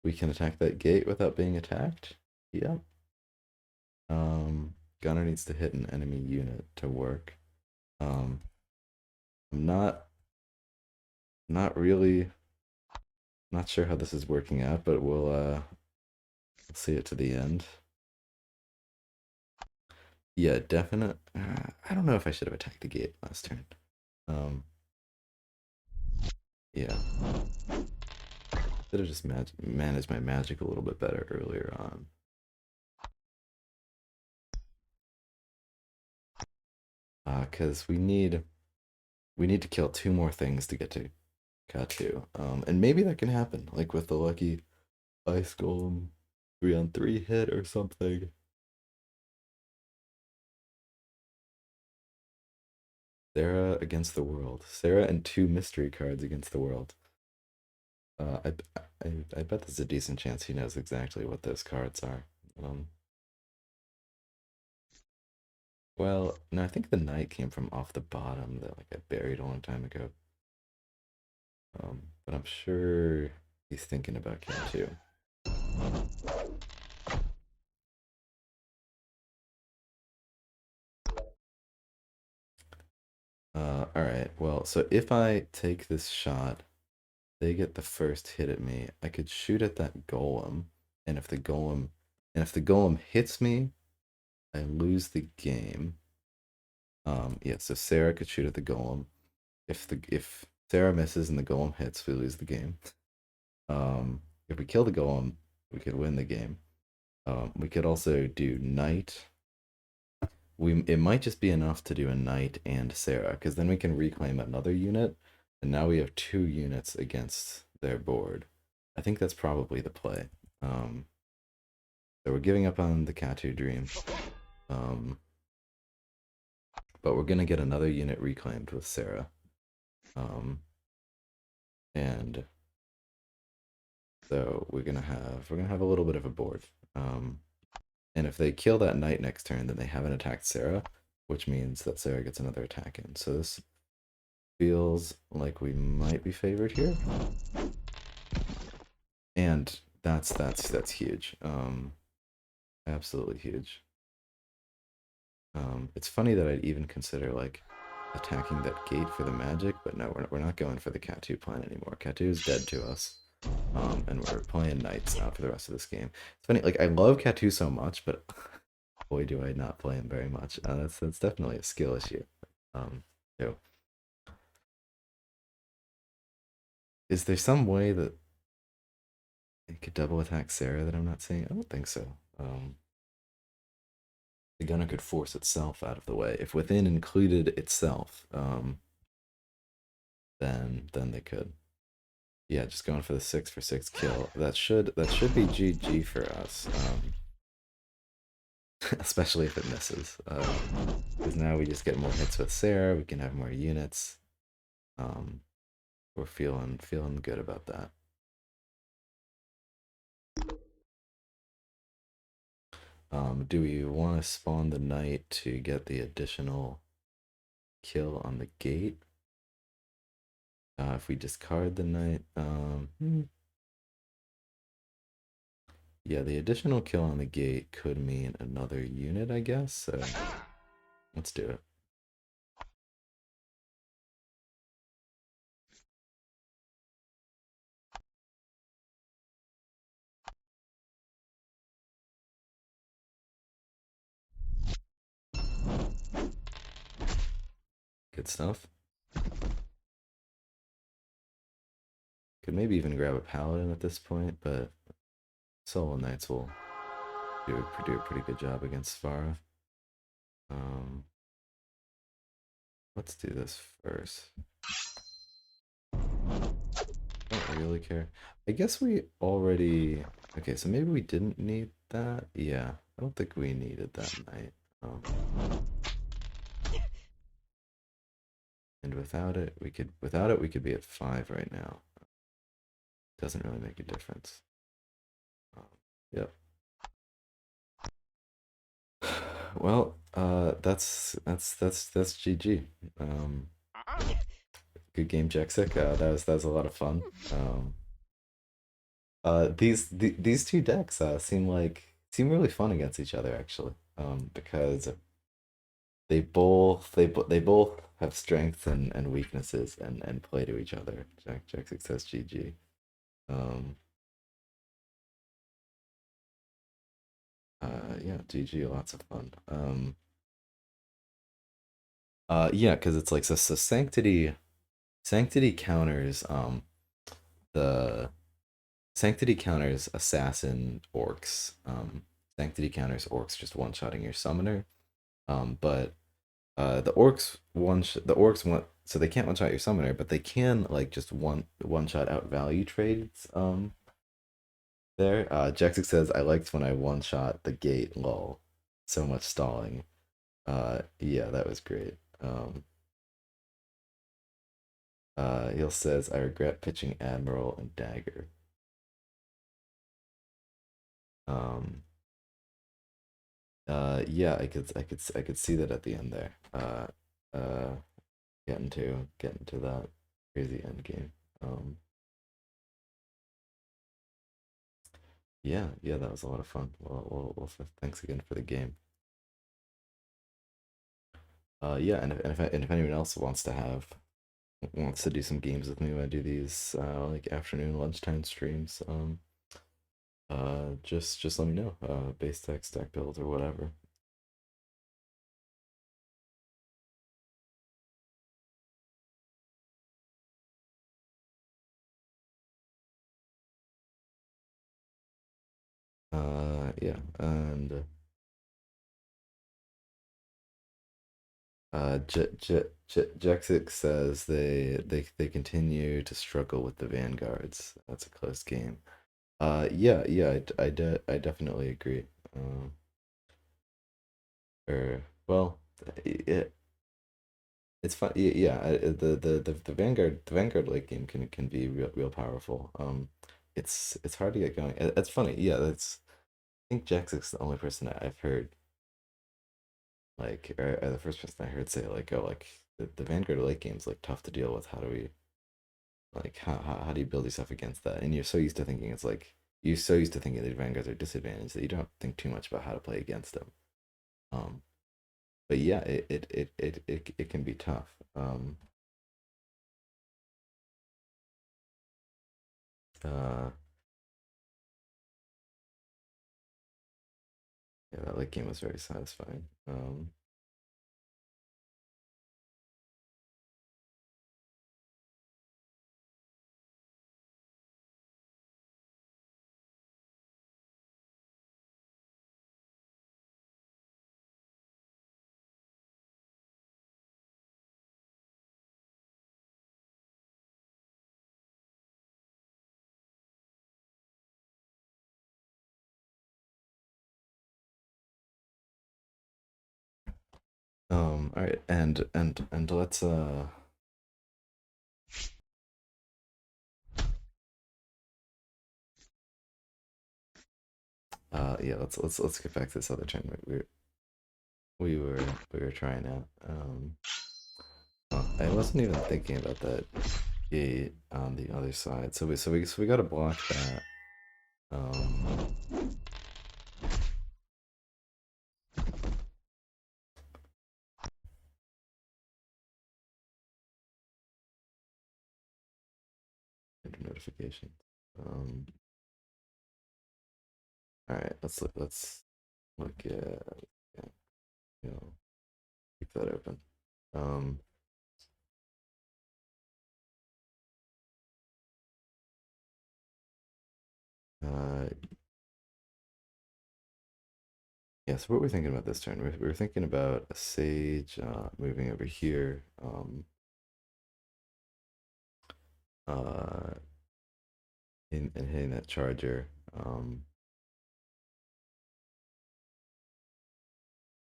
we can attack that gate without being attacked. Yep. Gunner needs to hit an enemy unit to work. Um, I'm not really not sure how this is working out, but we'll see it to the end. Yeah, definite. I don't know if I should have attacked the gate last turn. Um, yeah, should have just managed my magic a little bit better earlier on. Because we need to kill two more things to get to Katu. And maybe that can happen, like with the lucky ice golem 3-on-3 hit or something. Sarah against the world. Sarah and two mystery cards against the world. Uh, I, I bet there's a decent chance he knows exactly what those cards are. Um, well, no, I think the knight came from off the bottom that like I buried a long time ago. But I'm sure he's thinking about Katu. All right. Well, so if I take this shot, they get the first hit at me. I could shoot at that golem, and if the golem hits me, I lose the game. Yeah. So Sarah could shoot at the golem. If Sarah misses and the golem hits, we lose the game. If we kill the golem, we could win the game. We could also do knight. It might just be enough to do a knight and Sarah, because then we can reclaim another unit, and now we have two units against their board. I think that's probably the play. Um, so we're giving up on the Katu dream, um, but we're gonna get another unit reclaimed with Sarah, and so we're gonna have a little bit of a board. And if they kill that knight next turn, then they haven't attacked Sarah, which means that Sarah gets another attack in. So this feels like we might be favored here. And that's huge. Absolutely huge. It's funny that I'd even consider like attacking that gate for the magic, but no, we're not going for the Katu plan anymore. Katu is dead to us. And we're playing knights out for the rest of this game. It's funny, like I love Katu so much, but boy do I not play him very much. That's definitely a skill issue. So is there some way that it could double attack Sarah that I'm not seeing? I don't think so. The gunner could force itself out of the way. If within included itself, then they could. Yeah, just going for the 6-for-6 kill. That should be GG for us. Especially if it misses. Because now we just get more hits with Sarah. We can have more units. Um, we're feeling good about that. Do we want to spawn the knight to get the additional kill on the gate? If we discard the knight, yeah, the additional kill on the gate could mean another unit, I guess. So let's do it. Good stuff. Could maybe even grab a paladin at this point, but solo knights will do a pretty good job against Svara. Um, let's do this first. I don't really care. I guess we already. Okay, so maybe we didn't need that. Yeah, I don't think we needed that knight. Um, and without it we could be at 5 right now. Doesn't really make a difference. Um, yep. Well, that's GG. Good game, Jexik. That was a lot of fun. These two decks seem really fun against each other actually. Because they both have strengths and weaknesses and play to each other. Jexik says GG. Um, yeah, GG, lots of fun. Yeah, because it's like so sanctity counters the sanctity counters assassin orcs. Sanctity counters orcs just one-shotting your summoner. But the orcs want so they can't one-shot your summoner, but they can like just one-shot out value trades. There. Jexik says I liked when I one-shot the gate. Lol. So much stalling. Yeah, that was great. He'll says I regret pitching Admiral and Dagger. Um, yeah, I could see that at the end there. Uh, getting to that crazy end game. Um, yeah, that was a lot of fun. Thanks again for the game. Yeah, and if anyone else wants to do some games with me when I do these like afternoon lunchtime streams, just let me know. Base tech, stack build, or whatever. Yeah, and Jexik says they continue to struggle with the vanguards. That's a close game. Yeah, I definitely agree. Or well, it, it's fun. Yeah, the Vanguard late game can be real powerful. It's hard to get going. It's funny. Yeah, that's I think Jaxic's the only person I've heard like or the first person I heard say like oh like the Vanguard late game's like tough to deal with. How do we like how do you build yourself against that? And you're so used to thinking it's like you're so used to thinking that Vanguards are disadvantaged that you don't think too much about how to play against them. Um, but yeah, it can be tough. Uh, yeah, that late game was very satisfying. All right, and let's yeah, let's get back to this other tournament we were we were trying out. I wasn't even thinking about that gate on the other side. So we got to block that. Um, notification. Um, all right, let's look at yeah, you know, keep that open. Um, Yeah, so what we're thinking about this turn, we're thinking about a sage moving over here, uh, and hitting that charger,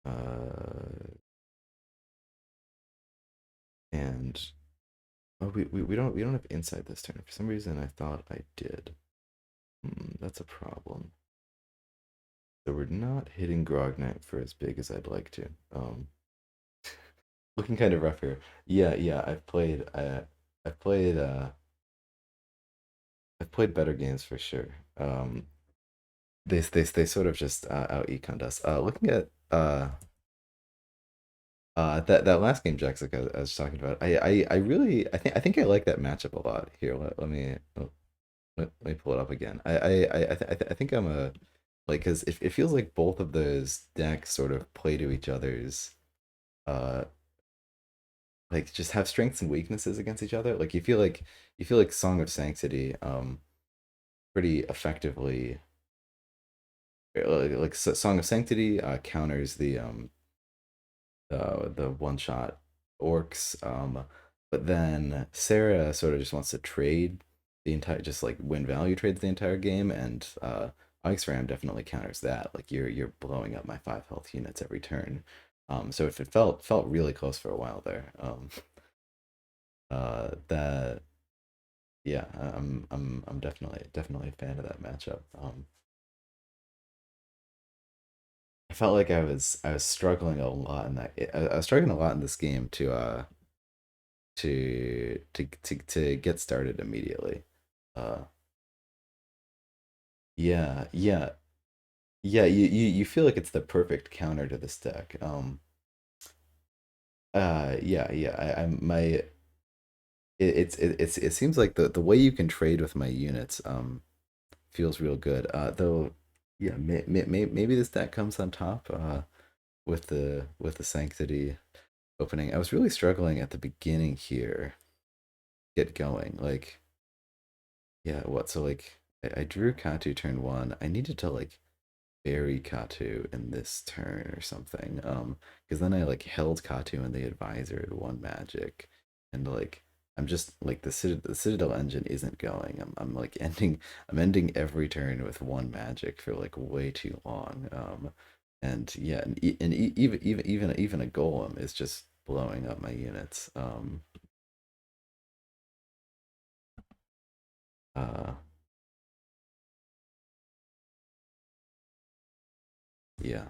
uh, and oh, we don't have insight this turn. For some reason, I thought I did. That's a problem. So we're not hitting Grognak for as big as I'd like to. Looking kind of rough here. Yeah, yeah. I've played better games for sure. They sort of just out econned us. Looking at that last game, Jexik, I was talking about. I really I think I like that matchup a lot. Here, let me pull it up again. I think I'm a like because it feels like both of those decks sort of play to each other's uh like just have strengths and weaknesses against each other. Like you feel like Song of Sanctity pretty effectively like Song of Sanctity counters the one shot orcs. But then Sarah sort of just wants to trade the entire, just like win value trades the entire game, and Ike's Ram definitely counters that. Like you're blowing up my 5 health units every turn. So if it felt really close for a while there. That yeah, I'm definitely a fan of that matchup. I felt like I was struggling a lot in that. I was struggling a lot in this game to get started immediately. Uh, yeah, yeah, yeah. You feel like it's the perfect counter to this deck. Yeah, yeah. I'm my it seems like the way you can trade with my units feels real good. Though, yeah, maybe this deck comes on top with the Sanctity opening. I was really struggling at the beginning here, get going. Like, yeah, what? So like, I drew Katu turn one. I needed to like bury Katu in this turn or something. Because then I like held Katu in the advisor at one magic, and like I'm just like the Citadel engine isn't going. I'm like ending every turn with one magic for like way too long. And yeah, even a golem is just blowing up my units. Uh, yeah.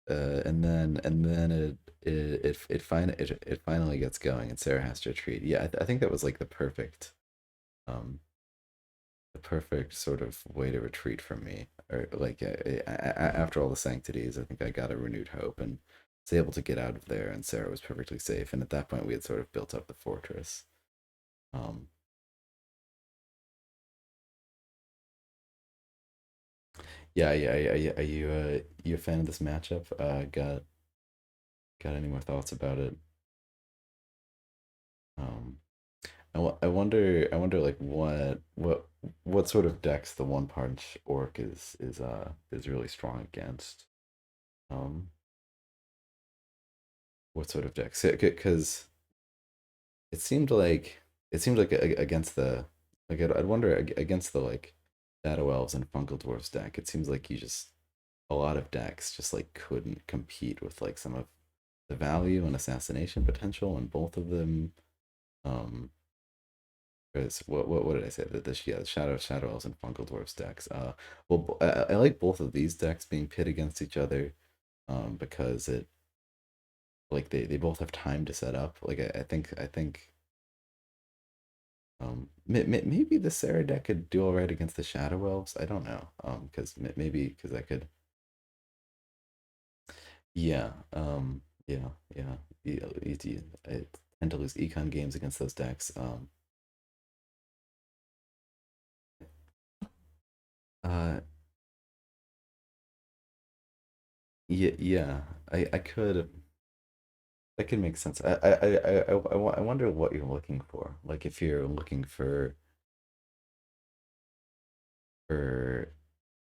And then it finally gets going, and Sarah has to retreat. Yeah, I think that was like um the perfect sort of way to retreat from me, or like after all the sanctities, I think I got a renewed hope and was able to get out of there, and Sarah was perfectly safe. And at that point, we had sort of built up the fortress. Um, yeah, yeah, yeah, yeah. Are you a fan of this matchup? Got any more thoughts about it? Um, I wonder like what sort of decks the one punch orc is really strong against. Um, what sort of decks? Because it seemed like against the like I'd wonder against the like Shadow Elves and Fungal Dwarves deck. It seems like you just a lot of decks just like couldn't compete with like some of the value and assassination potential in both of them. Um, Because what did I say? That the yeah, the Shadow Elves and Fungal Dwarfs decks. Well, I like both of these decks being pit against each other, because it like they both have time to set up. Like I think maybe the Sarah deck could do all right against the Shadow Elves. I don't know. Because maybe because I could. Yeah. Yeah. Yeah. I tend to lose econ games against those decks. Uh. Yeah. Yeah. I could. That can make sense. I wonder what you're looking for. Like if you're looking for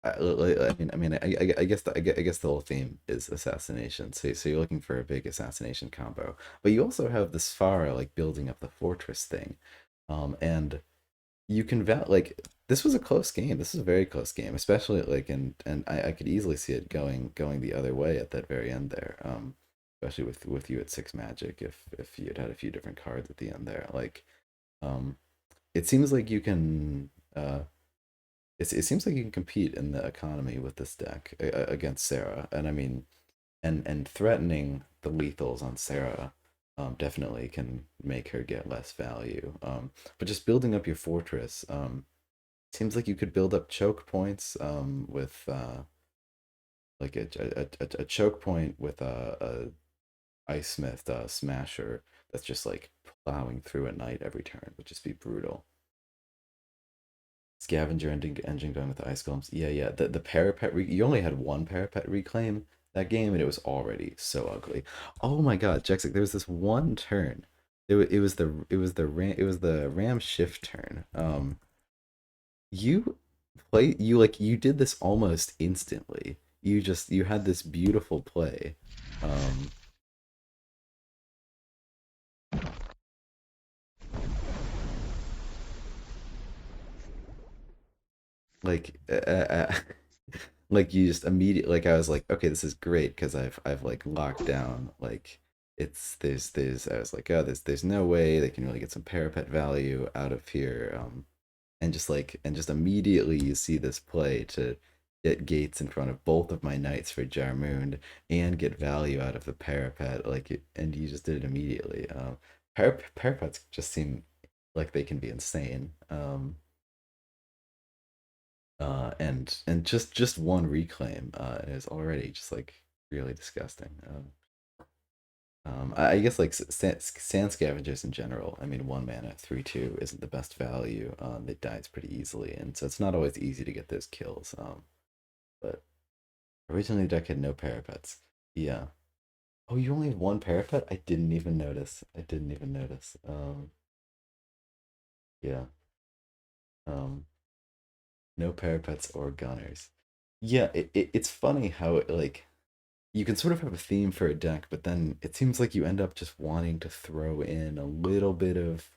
I guess I guess the whole theme is assassination. So you're looking for a big assassination combo, but you also have this far like building up the fortress thing, and you can like this was a close game. This is a very close game, especially like and I could easily see it going the other way at that very end there. Especially with you at six magic if you had a few different cards at the end there. Like um, it seems like you can it seems like you can compete in the economy with this deck against Sarah, and I mean, and threatening the lethals on Sarah, definitely can make her get less value. But just building up your fortress, seems like you could build up choke points, with like a choke point with a Ice Smith Smasher that's just like plowing through at night every turn would just be brutal. Scavenger engine going with the ice golems. Yeah, yeah. The parapet you only had one parapet reclaim that game, and it was already so ugly. Oh my god, Jexik, there was this one turn. It was the ram shift turn. You you did this almost instantly. You had this beautiful play. Um, like like you just immediately like I was like, okay, this is great because I've like locked down like it's there's I was like, oh, there's no way they can really get some parapet value out of here. And just like and just immediately you see this play to get gates in front of both of my knights for Jarmoon and get value out of the parapet and you just did it immediately. Parapets just seem like they can be insane. And just one reclaim is already just like really disgusting. I guess like sand scavengers in general. I mean, one mana 3/2 isn't the best value. It dies pretty easily, and so it's not always easy to get those kills. But originally the deck had no parapets. Yeah. Oh, you only have one parapet? I didn't even notice. I didn't even notice. Yeah. Um, no parapets or gunners. Yeah, it's funny how like you can sort of have a theme for a deck, but then it seems like you end up just wanting to throw in a little bit of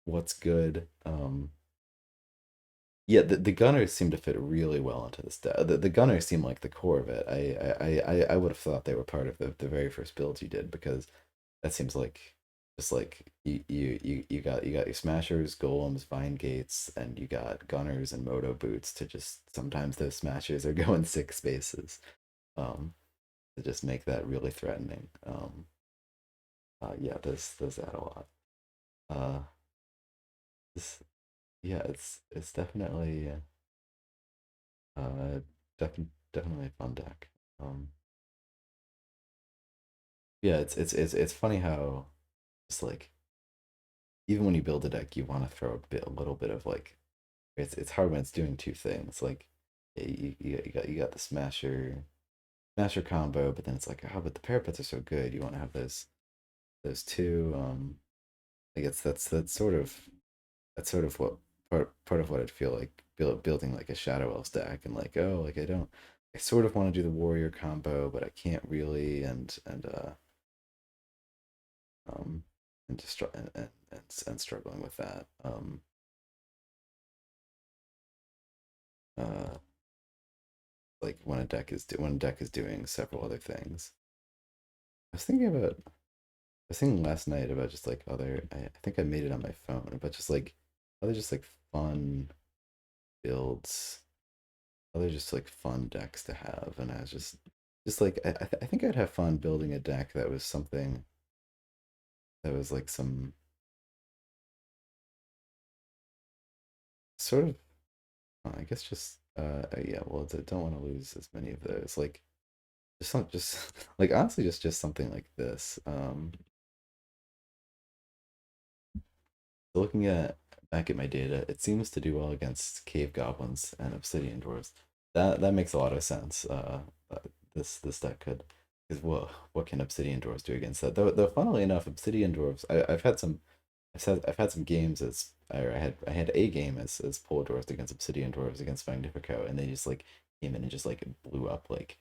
what's good. Yeah, the gunners seem to fit really well into this deck. The gunners seem like the core of it. I would have thought they were part of the very first builds you did because that seems like just like you got your smashers, golems, vine gates, and you got gunners and moto boots to just sometimes those smashers are going six spaces. Um, to just make that really threatening. Yeah, those add a lot. Uh, this yeah, it's definitely uh definitely a fun deck. Um, yeah, it's funny how it's like even when you build a deck, you want to throw a little bit of like it's hard when it's doing two things. Like you got the smasher combo, but then it's like oh, but the parapets are so good. You want to have those two. I guess that's sort of what part of what I'd feel like building like a Shadow Elf stack and like oh like I sort of want to do the warrior combo but I can't really um and just and struggling with that uh like when a deck is doing several other things. I was thinking about I was thinking last night about just like I think I made it on my phone but just like other just like fun builds other just like fun decks to have and I was just like I think I'd have fun building a deck that was something that was like some sort of I guess just yeah well I don't want to lose as many of those like just not just like honestly just something like this looking at back at my data it seems to do well against cave goblins and obsidian dwarves that makes a lot of sense uh, this deck could because what can obsidian dwarves do against that though funnily enough obsidian dwarves I've had some I've had some games I had a game as polar dwarves against obsidian dwarves against magnifico and they just like came in and just like blew up like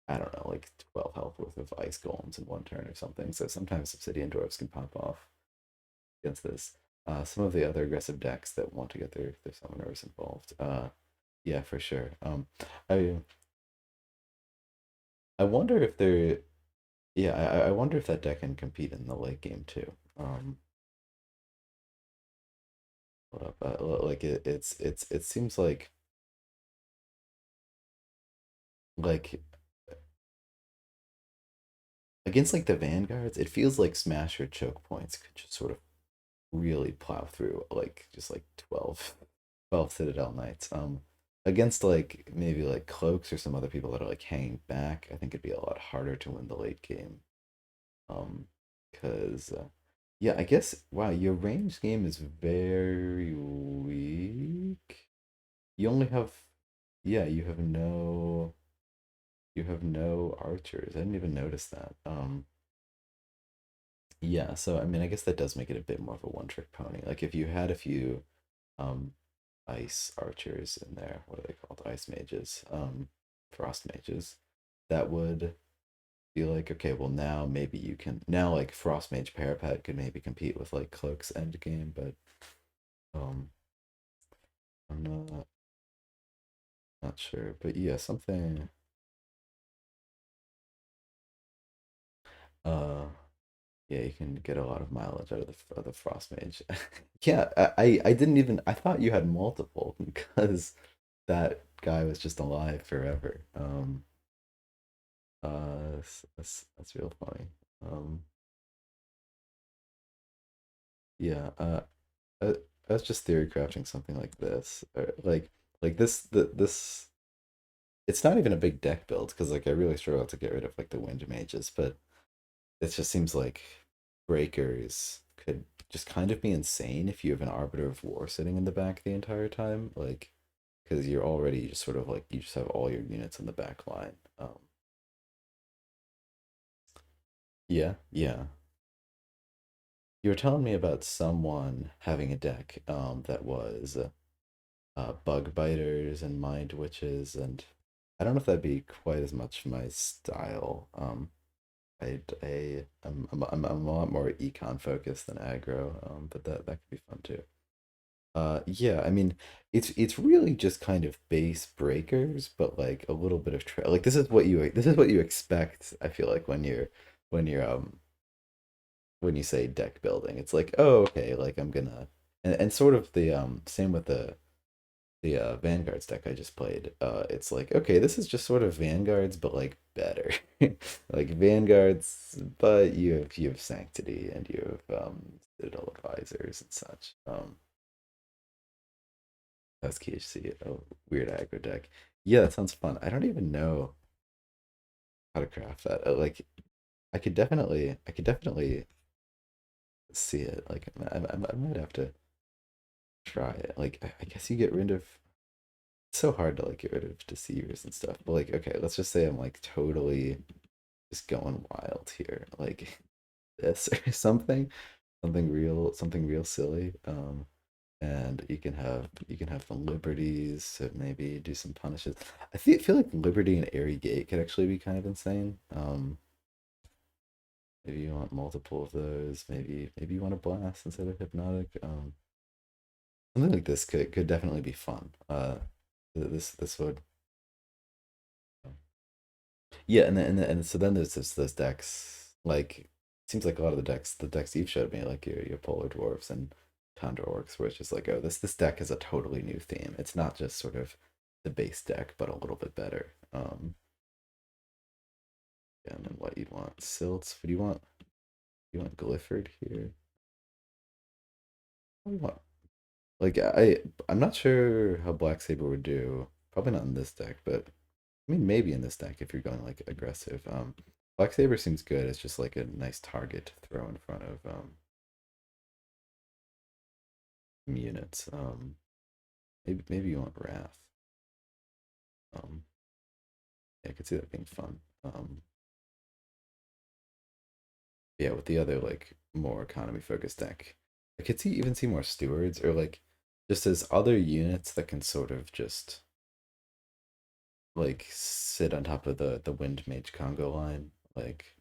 I don't know, like 12 health worth of ice golems in one turn or something. So sometimes obsidian dwarves can pop off against this. Some of the other aggressive decks that want to get their summoners involved. Yeah, for sure. I I wonder if they're yeah, I wonder if that deck can compete in the late game too. Hold up, like it seems like against like the vanguards, it feels like smash or choke points could just sort of really plow through like just like 12 Citadel Knights. Against like maybe like cloaks or some other people that are like hanging back, I think it'd be a lot harder to win the late game. Um, because yeah, I guess wow, your range game is very weak. You only have yeah, you have no archers. I didn't even notice that. Yeah, so I mean, I guess that does make it a bit more of a one-trick pony. Like if you had a few um ice archers in there, what are they called? Ice mages, frost mages, that would be like, okay, well now maybe you can now like frost mage parapet could maybe compete with like cloak's end game, but um I'm not sure. But yeah, something uh yeah, you can get a lot of mileage out of the frost mage. Yeah, I didn't even I thought you had multiple because that guy was just alive forever. That's real funny. Um, yeah. I, I was just theory crafting something like this, or like this. It's not even a big deck build because like I really struggle to get rid of like the wind mages, but it just seems like breakers could just kind of be insane if you have an arbiter of war sitting in the back the entire time, like because you're already just sort of like you just have all your units in the back line. Yeah, yeah. You were telling me about someone having a deck that was bug biters and mind witches, and I don't know if that'd be quite as much my style. I'm a lot more econ focused than aggro, but that could be fun too. Yeah, I mean, it's really just kind of base breakers, but like a little bit of like this is what you expect. I feel like when you're when you say deck building. It's like, oh, okay, like I'm gonna and sort of the same with the Vanguards deck I just played. It's like, okay, this is just sort of Vanguards, but like better. Like Vanguards, but you have Sanctity and you have Citadel Advisors and such. That's KHC, a weird aggro deck. Yeah, that sounds fun. I don't even know how to craft that. Like I could definitely see it. Like I might have to try it. Like I guess you get rid of it's so hard to like get rid of deceivers and stuff. But like, okay, let's just say I'm like totally just going wild here. Like this or something real silly. And you can have some liberties to maybe do some punishes. Feel like Liberty and Airy Gate could actually be kind of insane. Maybe you want multiple of those. Maybe you want a blast instead of hypnotic. Something like this could definitely be fun. This would yeah, and so then there's just those decks. Like it seems like a lot of the decks you've showed me, like your polar dwarfs and Condor orcs, where it's just like, oh, this deck is a totally new theme. It's not just sort of the base deck, but a little bit better. Yeah, and then what you'd want silts. What do you want? You want Glifford here? What do you want? Like I'm not sure how Black Saber would do. Probably not in this deck, but I mean, maybe in this deck if you're going like aggressive. Black Saber seems good. It's just like a nice target to throw in front of units. Maybe you want Wrath. Um, yeah, I could see that being fun. Yeah, with the other like more economy focused deck, I could see even see more stewards or like just as other units that can sort of just like sit on top of the wind mage Congo line. Like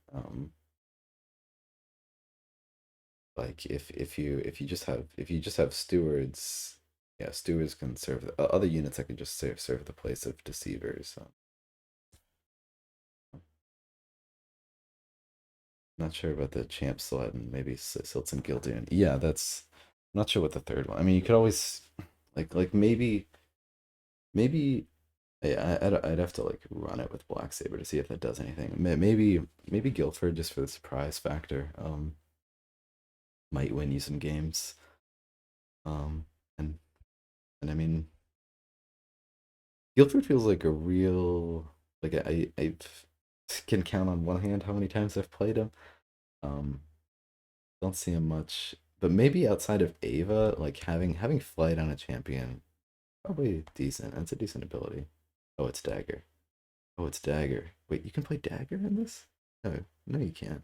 if you just have stewards, yeah, stewards can serve other units that can just serve the place of deceivers. So not sure about the champ slot and maybe Silts and Gildan. Yeah, that's not sure what the third one. I mean, you could always like maybe I'd have to like run it with Black Saber to see if that does anything. Maybe Guildford just for the surprise factor. Might win you some games. Um, and and I mean, Guildford feels like a real like I can count on one hand how many times I've played him. Um, don't see him much, but maybe outside of Ava, like having flight on a champion, probably decent. That's a decent ability. Oh, it's dagger. Oh, it's dagger. Wait, you can play dagger in this? No, no, you can't.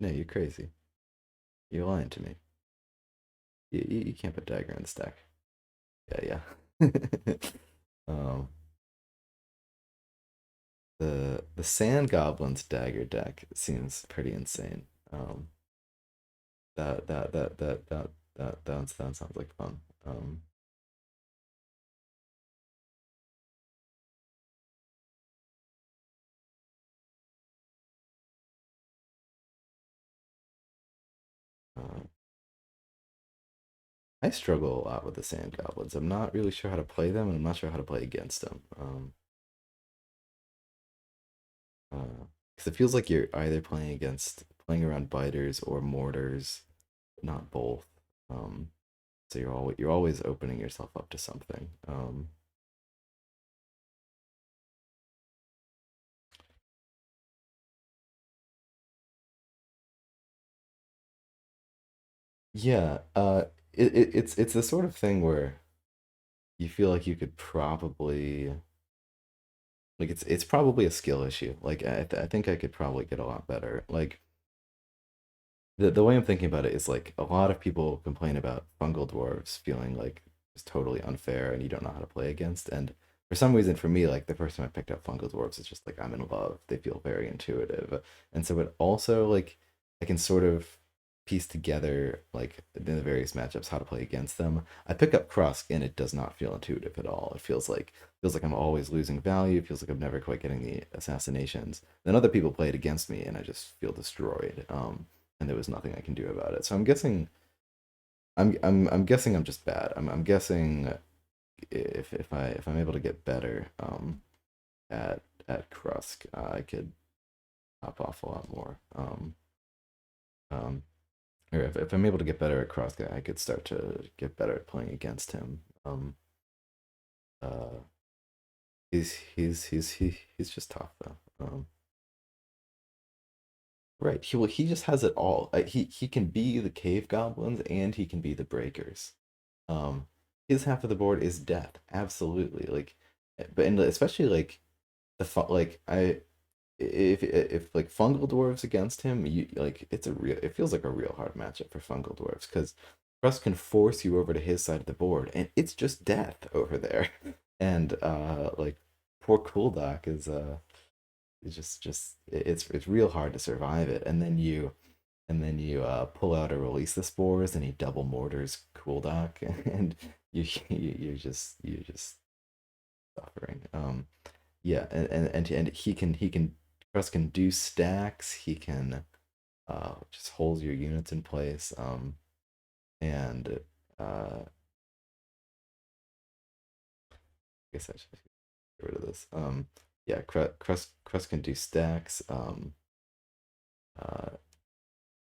No, you're crazy. You're lying to me. You can't put dagger in the stack. Yeah, yeah. um, the Sand Goblins dagger deck seems pretty insane. That sounds like fun. Uh, I struggle a lot with the Sand Goblins. I'm not really sure how to play them, and I'm not sure how to play against them. Because it feels like you're either playing around biters or mortars, not both. Um, so you're always opening yourself up to something. Yeah, it's the sort of thing where you feel like you could probably like it's probably a skill issue. Like I think I could probably get a lot better. Like the way I'm thinking about it is like a lot of people complain about fungal dwarves feeling like it's totally unfair and you don't know how to play against. And for some reason, for me, like the first time I picked up fungal dwarves, it's just like I'm in love. They feel very intuitive, and so it also like I can sort of piece together like in the various matchups how to play against them. I pick up Krusk and it does not feel intuitive at all. It feels like I'm always losing value. It feels like I'm never quite getting the assassinations. Then other people play it against me and I just feel destroyed. And there was nothing I can do about it. So I'm guessing I'm just bad. I'm guessing if I'm able to get better at Krusk, I could pop off a lot more. Um, or if I'm able to get better at Krusk, I could start to get better at playing against him. Uh, he's just tough though. Right. He just has it all. He can be the cave goblins and he can be the breakers. Um, his half of the board is death, absolutely. Like, but and especially like like I if like fungal dwarves against him, you like it feels like a real hard matchup for fungal dwarves because Russ can force you over to his side of the board and it's just death over there. And like poor Cool Doc is just it's real hard to survive it. And then you pull out or release the spores and he double mortars Cool Doc and you're just suffering. Yeah, and he can Russ can do stacks. He can just hold your units in place. And I guess I should get rid of this. Yeah, Crust can do stacks. Uh,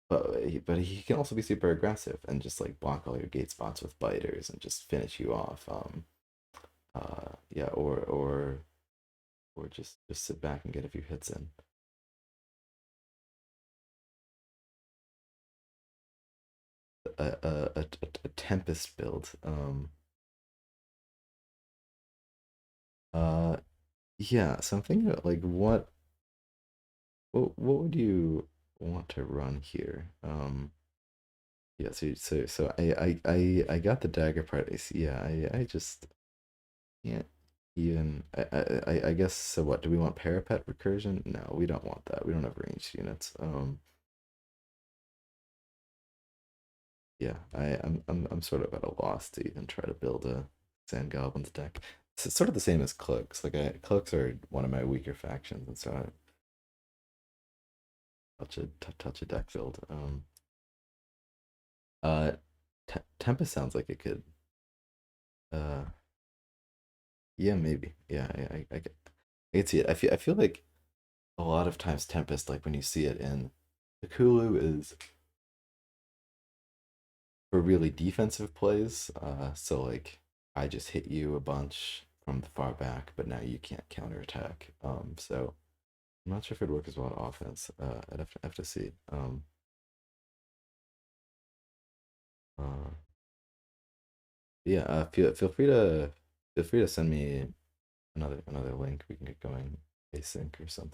but he can also be super aggressive and just like block all your gate spots with biters and just finish you off. Yeah, or just sit back and get a few hits in. A Tempest build. Uh, yeah. So I'm thinking about like what would you want to run here? Yeah, so I got the dagger part. Yeah, I just can't even I guess so what do we want parapet recursion? No, we don't want that. We don't have ranged units. Yeah, I'm sort of at a loss to even try to build a Sand Goblins deck. It's sort of the same as Cloaks. Cloaks are one of my weaker factions, and so I touch a deck build. Uh, Tempest sounds like it could. Uh, yeah, maybe. Yeah, I could see it. I feel like a lot of times Tempest, like when you see it in the Kulu, is for really defensive plays. So like I just hit you a bunch from the far back, but now you can't counterattack. So I'm not sure if it'd work as well on offense. I'd have to see. Uh, yeah. Feel free to send me another link. We can get going async or something.